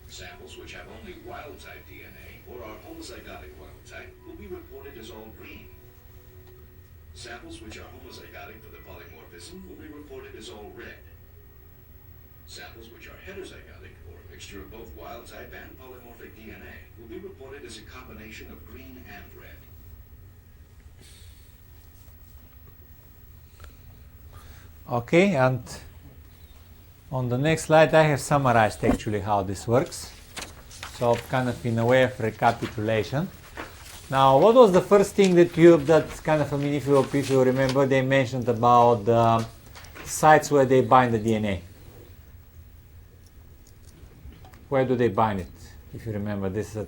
Samples which have only wild-type DNA or are homozygotic wild-type will be reported as all green. Samples which are homozygotic for the polymorphism will be reported as all red. Samples which are heterozygotic, or a mixture of both wild-type and polymorphic DNA, will be reported as a combination of green and red. Okay, and on the next slide I have summarized actually how this works. So kind of in a way of recapitulation. Now, what was the first thing that's kind of, I mean, if you remember, they mentioned about the sites where they bind the DNA. Where do they bind it? If you remember, this is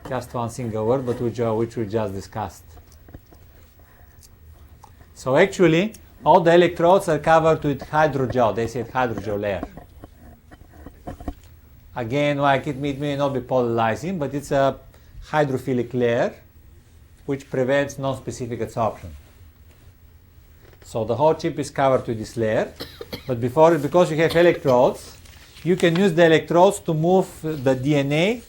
just one single word, but which we just discussed. So actually, all the electrodes are covered with hydrogel. They said hydrogel layer. Again, like it may not be polarizing, but it's a hydrophilic layer which prevents non-specific adsorption. So the whole chip is covered with this layer, but because you have electrodes, you can use the electrodes to move the DNA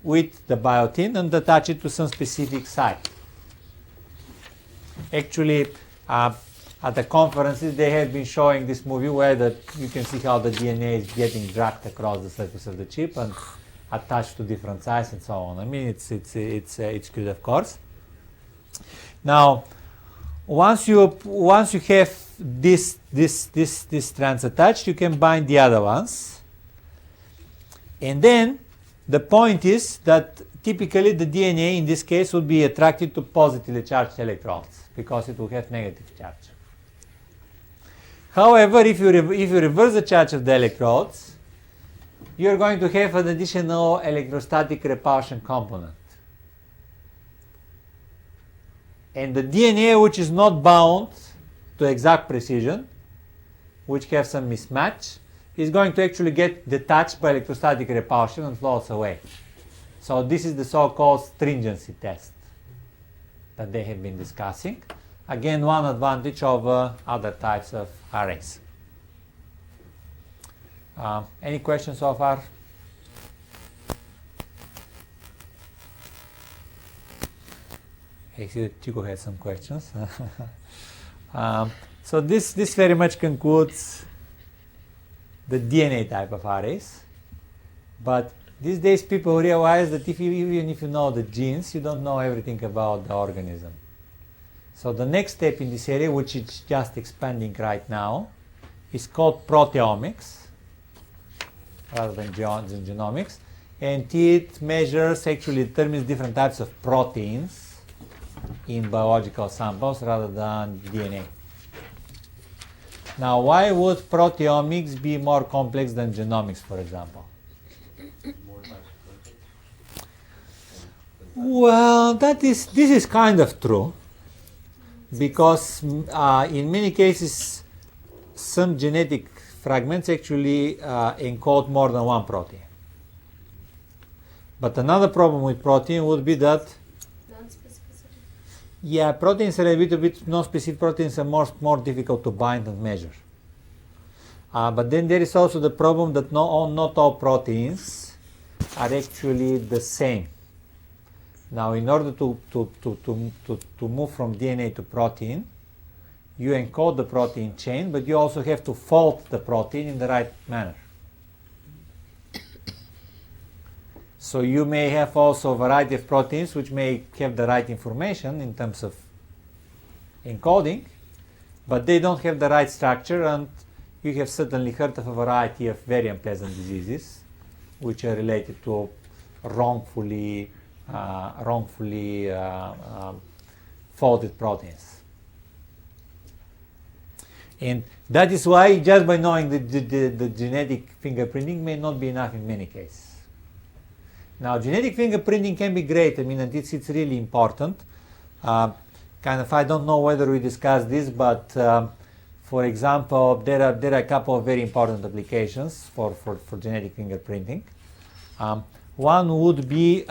with the biotin and attach it to some specific site. Actually, at the conferences, they have been showing this movie where you can see how the DNA is getting dragged across the surface of the chip and attached to different sites and so on. I mean, it's good, of course. Now, once you have these strands attached, you can bind the other ones. And then the point is that typically the DNA in this case will be attracted to positively charged electrodes because it will have negative charge. However, if you reverse the charge of the electrodes, you're going to have an additional electrostatic repulsion component. And the DNA which is not bound to exact precision, which have some mismatch, is going to actually get detached by electrostatic repulsion and floats away. So this is the so-called stringency test that they have been discussing. Again, one advantage over other types of arrays. Any questions so far? I see that Chico has some questions. So this very much concludes the DNA type of arrays. But these days people realize that even if you know the genes, you don't know everything about the organism. So the next step in this area, which is just expanding right now, is called proteomics rather than genomics. And it measures, actually determines different types of proteins in biological samples rather than DNA. Now, why would proteomics be more complex than genomics, for example? Well, this is kind of true, because in many cases, some genetic fragments actually encode more than one protein. But another problem with protein would be that Yeah, proteins are a little bit non-specific proteins are more difficult to bind and measure. But then there is also the problem that not all proteins are actually the same. Now, in order to move from DNA to protein, you encode the protein chain, but you also have to fold the protein in the right manner. So you may have also a variety of proteins which may have the right information in terms of encoding, but they don't have the right structure, and you have certainly heard of a variety of very unpleasant diseases which are related to wrongfully folded proteins. And that is why just by knowing the genetic fingerprinting may not be enough in many cases. Now, genetic fingerprinting can be great. I mean, it's really important. I don't know whether we discussed this, but for example, there are a couple of very important applications for genetic fingerprinting. One would be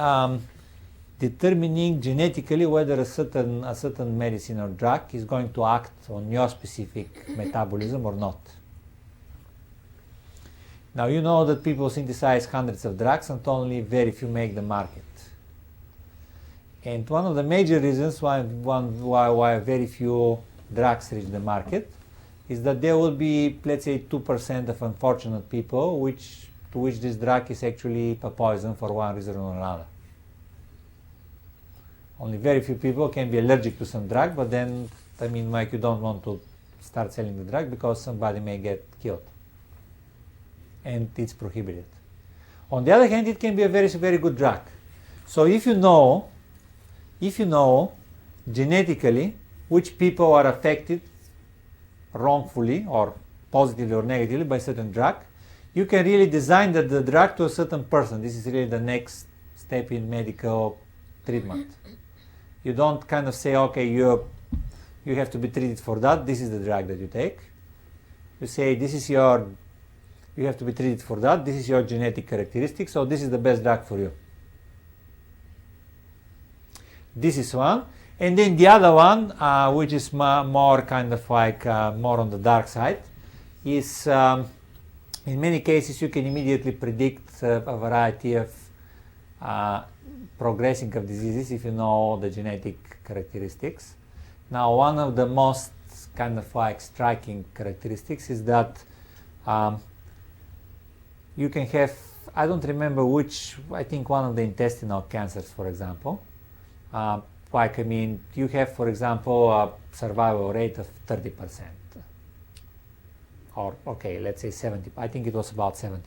determining genetically whether a certain medicine or drug is going to act on your specific metabolism or not. Now, you know that people synthesize hundreds of drugs and only very few make the market. And one of the major reasons why very few drugs reach the market is that there will be, let's say, 2% of unfortunate people to which this drug is actually a poison for one reason or another. Only very few people can be allergic to some drug, but then, I mean, like, you don't want to start selling the drug because somebody may get killed. And it's prohibited. On the other hand, it can be a very, very good drug. So if you know genetically which people are affected wrongfully or positively or negatively by certain drug, you can really design the drug to a certain person. This is really the next step in medical treatment. You don't kind of say, okay, you have to be treated for that, this is the drug that you take. You say, you have to be treated for that, this is your genetic characteristic, so this is the best drug for you. This is one. And then the other one, which is more kind of like more on the dark side, is in many cases you can immediately predict a variety of progressing of diseases if you know the genetic characteristics. Now, one of the most kind of like striking characteristics is that you can have, I don't remember which, I think one of the intestinal cancers, for example. You have, for example, a survival rate of 30%. Or, okay, let's say 70, I think it was about 70%.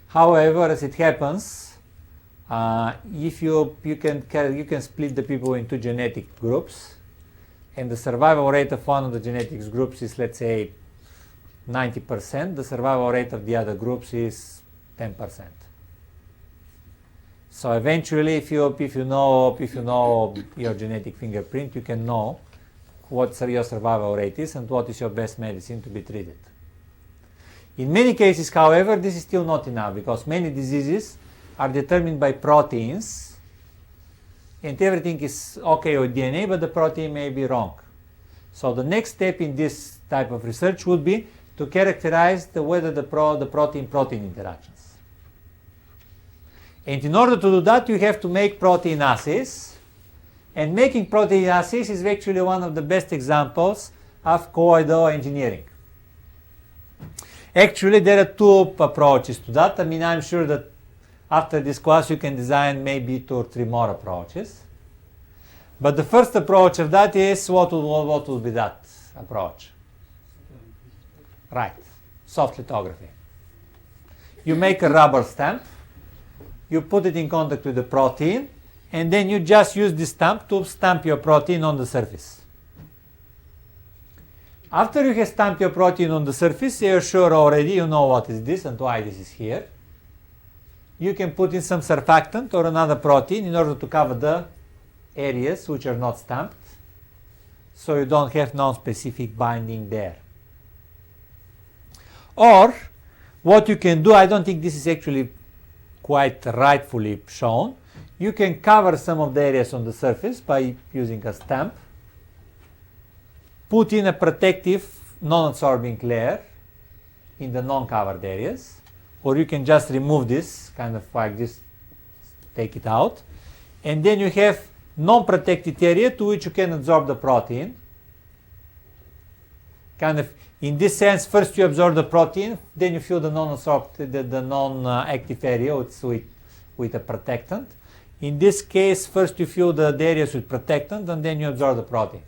However, as it happens, if you can split the people into genetic groups, and the survival rate of one of the genetics groups is, let's say, 90%, the survival rate of the other groups is 10%. So eventually, if you know your genetic fingerprint, you can know what your survival rate is and what is your best medicine to be treated. In many cases, however, this is still not enough because many diseases are determined by proteins, and everything is okay with DNA, but the protein may be wrong. So the next step in this type of research would be to characterize whether the protein-protein interactions. And in order to do that, you have to make protein assays. And making protein assays is actually one of the best examples of colloidal engineering. Actually, there are two approaches to that. I mean, I'm sure that after this class, you can design maybe 2 or 3 more approaches. But the first approach of that is, what will be that approach? Right, soft lithography. You make a rubber stamp, you put it in contact with the protein, and then you just use this stamp to stamp your protein on the surface. After you have stamped your protein on the surface, you're sure already you know what is this and why this is here. You can put in some surfactant or another protein in order to cover the areas which are not stamped, so you don't have non-specific binding there. Or, what you can do, I don't think this is actually quite rightfully shown, you can cover some of the areas on the surface by using a stamp, put in a protective non-absorbing layer in the non-covered areas, or you can just remove this, kind of like this, take it out, and then you have non-protected area to which you can absorb the protein. Kind of in this sense, first you absorb the protein, then you fill the non-active area with a protectant. In this case, first you fill the areas with protectant and then you absorb the protein.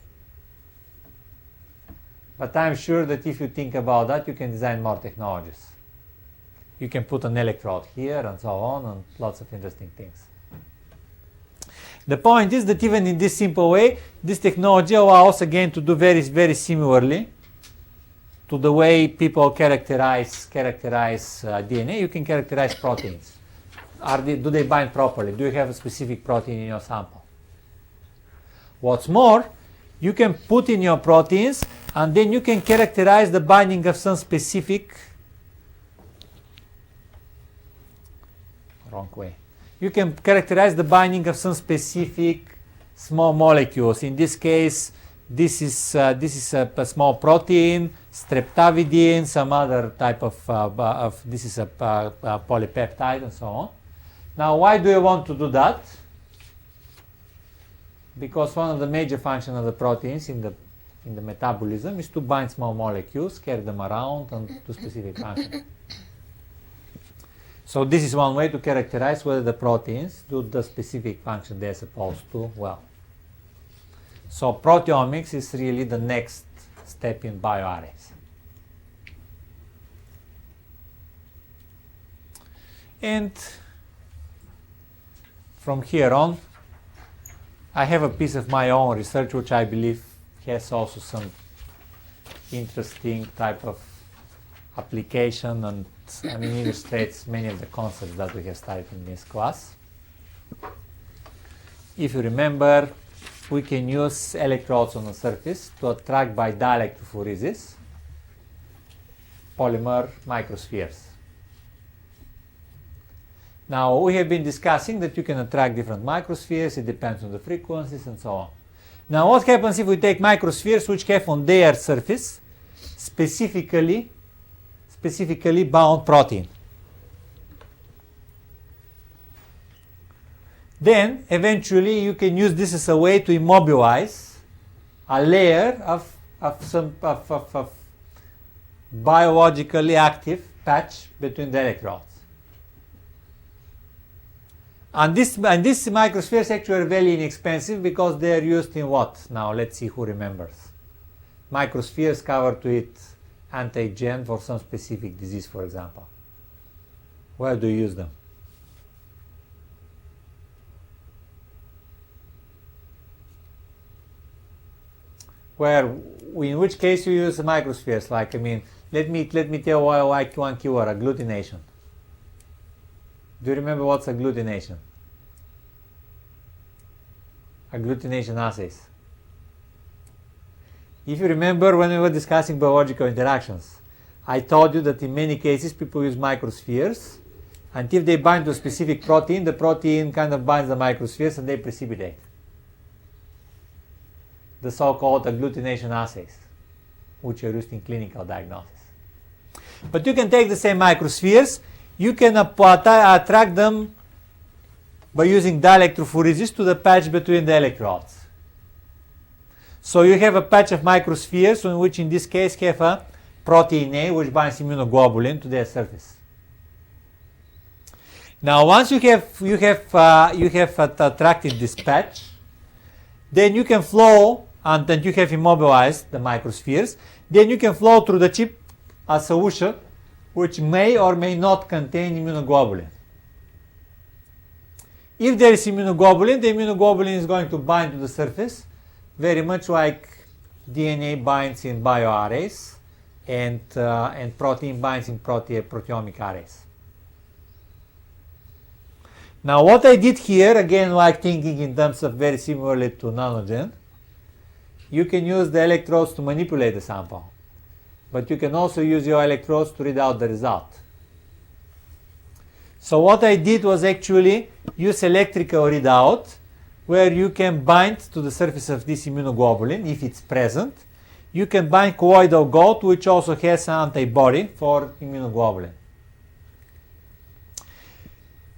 But I'm sure that if you think about that, you can design more technologies. You can put an electrode here and so on, and lots of interesting things. The point is that even in this simple way, this technology allows again to do very, very similarly to the way people characterize DNA. You can characterize proteins. Do they bind properly? Do you have a specific protein in your sample? What's more, you can put in your proteins and then you can characterize the binding of some specific, wrong way. You can characterize the binding of some specific small molecules. In this case, this is a small protein, streptavidin, some other type of this is a polypeptide and so on. Now, why do you want to do that? Because one of the major functions of the proteins in the metabolism is to bind small molecules, carry them around, and do specific functions. So this is one way to characterize whether the proteins do the specific function they're supposed to well. So proteomics is really the next step in bioarrays. And from here on, I have a piece of my own research which I believe has also some interesting type of application and illustrates many of the concepts that we have studied in this class. If you remember, we can use electrodes on the surface to attract by dielectrophoresis polymer microspheres. Now, we have been discussing that you can attract different microspheres, it depends on the frequencies and so on. Now, what happens if we take microspheres which have on their surface specifically bound protein? Then, eventually, you can use this as a way to immobilize a layer of biologically active patch between the electrodes. And these microspheres actually are very inexpensive because they are used in what? Now, let's see who remembers. Microspheres covered with antigen for some specific disease, for example. Where do you use them? In which case you use microspheres? Like, let me tell why one keyword, agglutination. Do you remember what's agglutination? Agglutination assays. If you remember when we were discussing biological interactions, I told you that in many cases people use microspheres, and if they bind to a specific protein, the protein kind of binds the microspheres and they precipitate. The so-called agglutination assays, which are used in clinical diagnosis. But you can take the same microspheres, you can attract them by using dielectrophoresis to the patch between the electrodes. So you have a patch of microspheres, in which in this case have a protein A which binds immunoglobulin to their surface. Now once you have attracted this patch, then you can flow, and then you have immobilized the microspheres, then you can flow through the chip a solution which may or may not contain immunoglobulin. If there is immunoglobulin, the immunoglobulin is going to bind to the surface, very much like DNA binds in bioarrays and protein binds in proteomic arrays. Now what I did here, again like thinking in terms of very similarly to Nanogen, you can use the electrodes to manipulate the sample, but you can also use your electrodes to read out the result. So what I did was actually use electrical readout, where you can bind to the surface of this immunoglobulin if it's present. You can bind colloidal gold, which also has an antibody for immunoglobulin.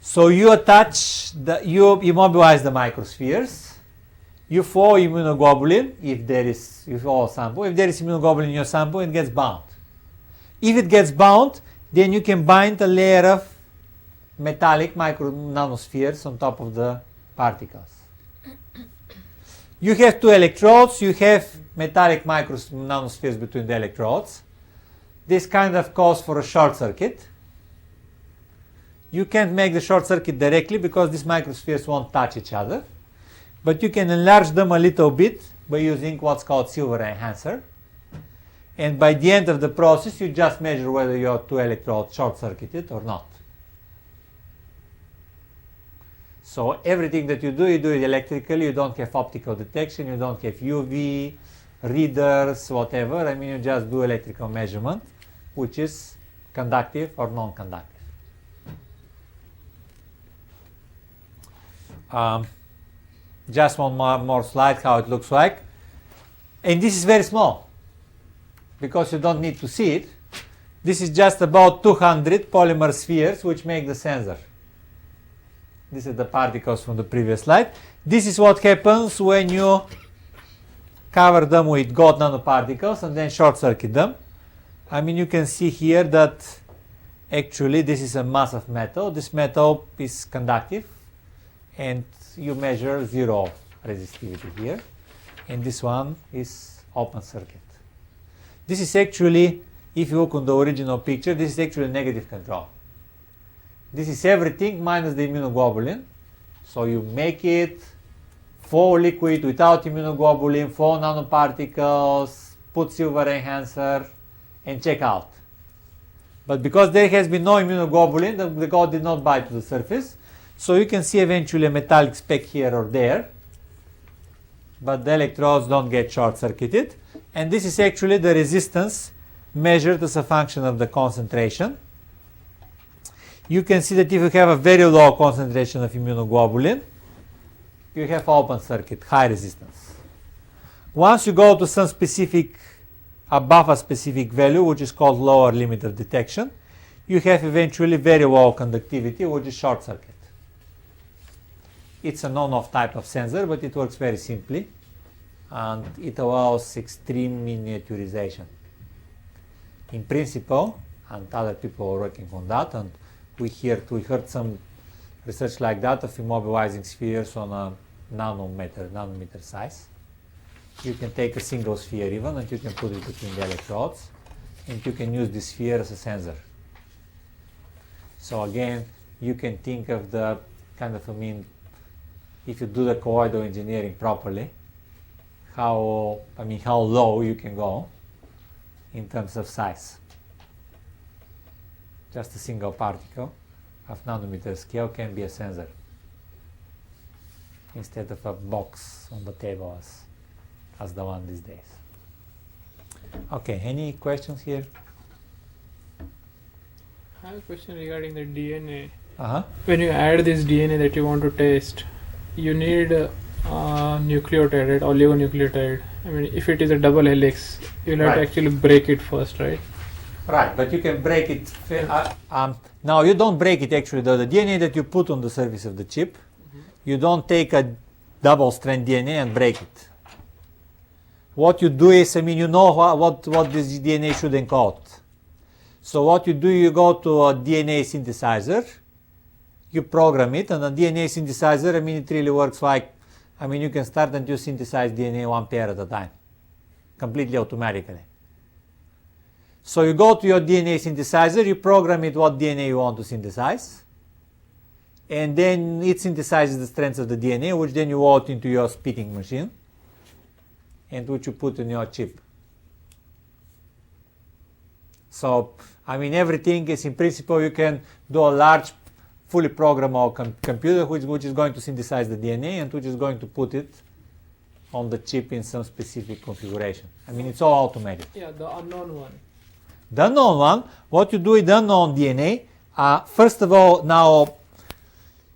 So you you immobilize the microspheres. You follow immunoglobulin if there is immunoglobulin in your sample, it gets bound. If it gets bound, then you can bind a layer of metallic micro nanospheres on top of the particles. You have two electrodes, you have metallic micro nanospheres between the electrodes. This kind of calls for a short circuit. You can't make the short circuit directly because these microspheres won't touch each other, but you can enlarge them a little bit by using what's called silver enhancer. And by the end of the process, you just measure whether your two electrodes short-circuited or not. So everything that you do it electrically. You don't have optical detection, you don't have UV, readers, whatever. I mean, you just do electrical measurement, which is conductive or non-conductive. Just one more slide how it looks like. And this is very small, because you don't need to see it. This is just about 200 polymer spheres which make the sensor. These are the particles from the previous slide. This is what happens when you cover them with gold nanoparticles and then short circuit them. I mean, you can see here that actually this is a mass of metal. This metal is conductive and you measure zero resistivity here. And this one is open circuit. This is actually, if you look on the original picture, this is actually negative control. This is everything minus the immunoglobulin. So you make it full liquid without immunoglobulin, full nanoparticles, put silver enhancer, and check out. But because there has been no immunoglobulin, the gold did not bind to the surface. So you can see eventually a metallic speck here or there, but the electrodes don't get short-circuited. And this is actually the resistance measured as a function of the concentration. You can see that if you have a very low concentration of immunoglobulin, you have open circuit, high resistance. Once you go to some specific, above a specific value, which is called lower limit of detection, you have eventually very low conductivity, which is short circuit. It's a non-off type of sensor, but it works very simply, and it allows extreme miniaturization. In principle, and other people are working on that, and we heard some research like that of immobilizing spheres on a nanometer size. You can take a single sphere even, and you can put it between the electrodes, and you can use this sphere as a sensor. So again, you can think of the kind of, if you do the colloidal engineering properly, how low you can go in terms of size. Just a single particle of nanometer scale can be a sensor instead of a box on the table as the one these days. Okay, any questions here? I have a question regarding the DNA. Uh-huh. When you add this DNA that you want to test, you need nucleotide, right? Oligonucleotide. I mean, if it is a double helix, you'll have to actually break it first, right? Right, but you can break it. Now you don't break it actually. The DNA that you put on the surface of the chip, you don't take a double-strand DNA and break it. What you do is, you know what this DNA should encode. So what you do, you go to a DNA synthesizer, you program it, and a DNA synthesizer, it really works like, you can start and you synthesize DNA one pair at a time, completely automatically. So you go to your DNA synthesizer, you program it what DNA you want to synthesize, and then it synthesizes the strands of the DNA, which then you load into your spitting machine, and which you put in your chip. So, everything is, in principle, you can do a large, fully programmable computer which is going to synthesize the DNA and which is going to put it on the chip in some specific configuration. It's all automated. Yeah, the unknown one. The unknown one, what you do with the unknown DNA, First of all, now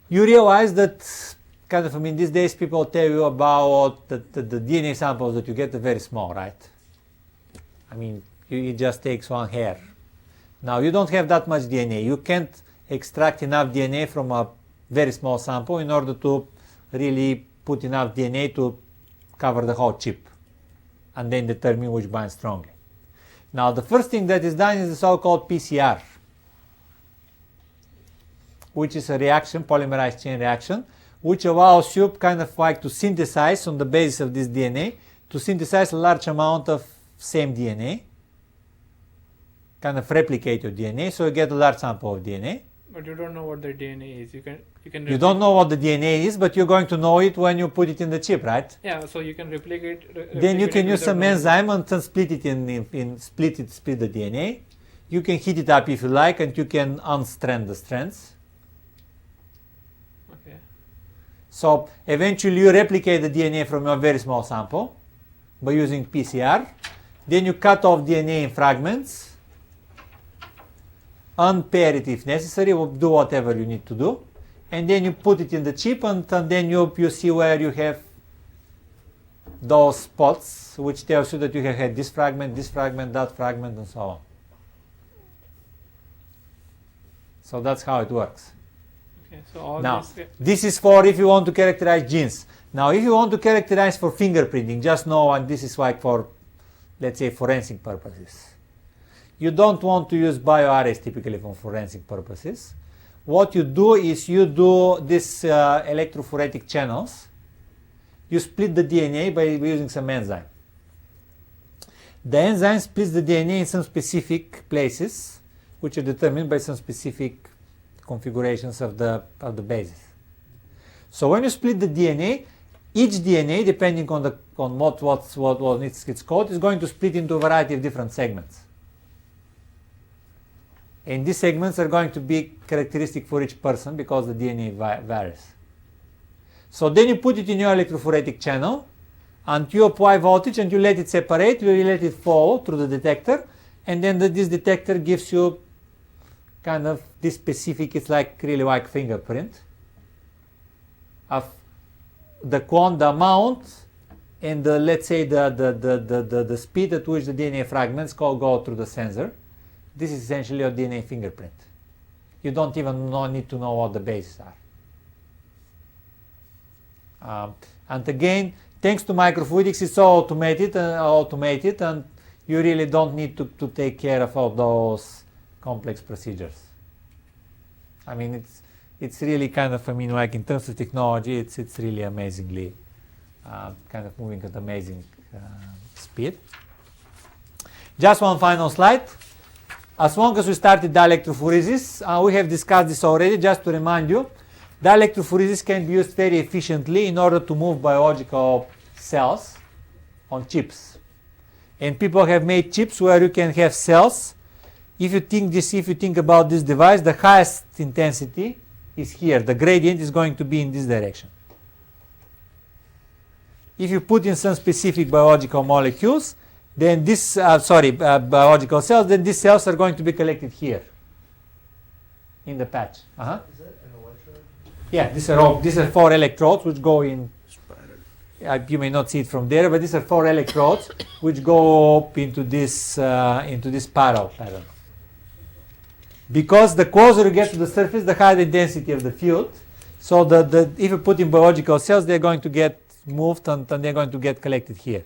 you realize that kind of, I mean, these days people tell you about the DNA samples that you get are very small, right? I mean, it just takes one hair. Now, you don't have that much DNA. You can't extract enough DNA from a very small sample in order to really put enough DNA to cover the whole chip and then determine which binds strongly. Now, the first thing that is done is the so-called PCR, which is a reaction, polymerized chain reaction, which allows you kind of like to synthesize on the basis of this DNA, to synthesize a large amount of same DNA, kind of replicate your DNA, so you get a large sample of DNA. But you don't know what the DNA is. You don't know what the DNA is, but you're going to know it when you put it in the chip, right? Yeah, so you can replicate. Then you can use some enzyme and split it split the DNA. You can heat it up if you like, and you can unstrand the strands. Okay. So eventually you replicate the DNA from a very small sample by using PCR. Then you cut off DNA in fragments, unpair it if necessary, or do whatever you need to do. And then you put it in the chip, and then you see where you have those spots, which tells you that you have had this fragment, that fragment, and so on. So that's how it works. Okay, so all Now, this, this is for if you want to characterize genes. Now, if you want to characterize for fingerprinting, just know, and this is like for, let's say, forensic purposes. You don't want to use bioarrays typically for forensic purposes. What you do is you do these electrophoretic channels. You split the DNA by using some enzyme. The enzyme splits the DNA in some specific places, which are determined by some specific configurations of the bases. So when you split the DNA, each DNA, depending on what its code, is going to split into a variety of different segments. And these segments are going to be characteristic for each person because the DNA varies. So then you put it in your electrophoretic channel, and you apply voltage and you let it separate, you let it fall through the detector, and then this detector gives you kind of this specific, it's like really like fingerprint of the amount and the, let's say the speed at which the DNA fragments go through the sensor. This is essentially your DNA fingerprint. You don't even need to know what the bases are. And again, thanks to microfluidics, it's all automated, and you really don't need to take care of all those complex procedures. I mean, it's really kind of, I mean, like in terms of technology, it's really amazingly kind of moving at amazing speed. Just one final slide. As long as we started dielectrophoresis, we have discussed this already, just to remind you, dielectrophoresis can be used very efficiently in order to move biological cells on chips. And people have made chips where you can have cells. If you think about this device, the highest intensity is here. The gradient is going to be in this direction. If you put in some specific biological molecules, then biological cells, then these cells are going to be collected here in the patch. Is that an electrode? Yeah, these are 4 electrodes which go in. You may not see it from there, but these are 4 electrodes which go up into this spiral pattern. Because the closer you get to the surface, the higher the density of the field. So if you put in biological cells, they're going to get moved and they're going to get collected here.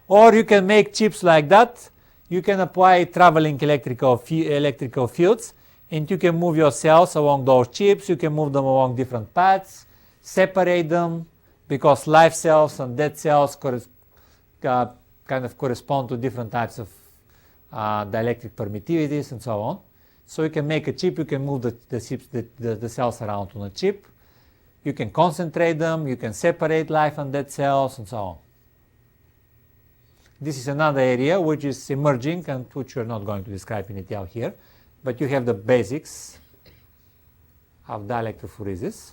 Or you can make chips like that. You can apply traveling electrical fields, and you can move your cells along those chips. You can move them along different paths, separate them, because live cells and dead cells kind of correspond to different types of dielectric permittivities and so on. So you can make a chip. You can move the cells around on a chip. You can concentrate them. You can separate live and dead cells and so on. This is another area which is emerging and which we're not going to describe in detail here, but you have the basics of dielectrophoresis.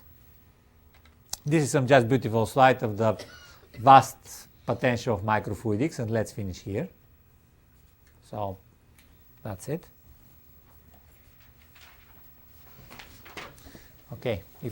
This is some just beautiful slide of the vast potential of microfluidics, and let's finish here. So that's it. Okay. If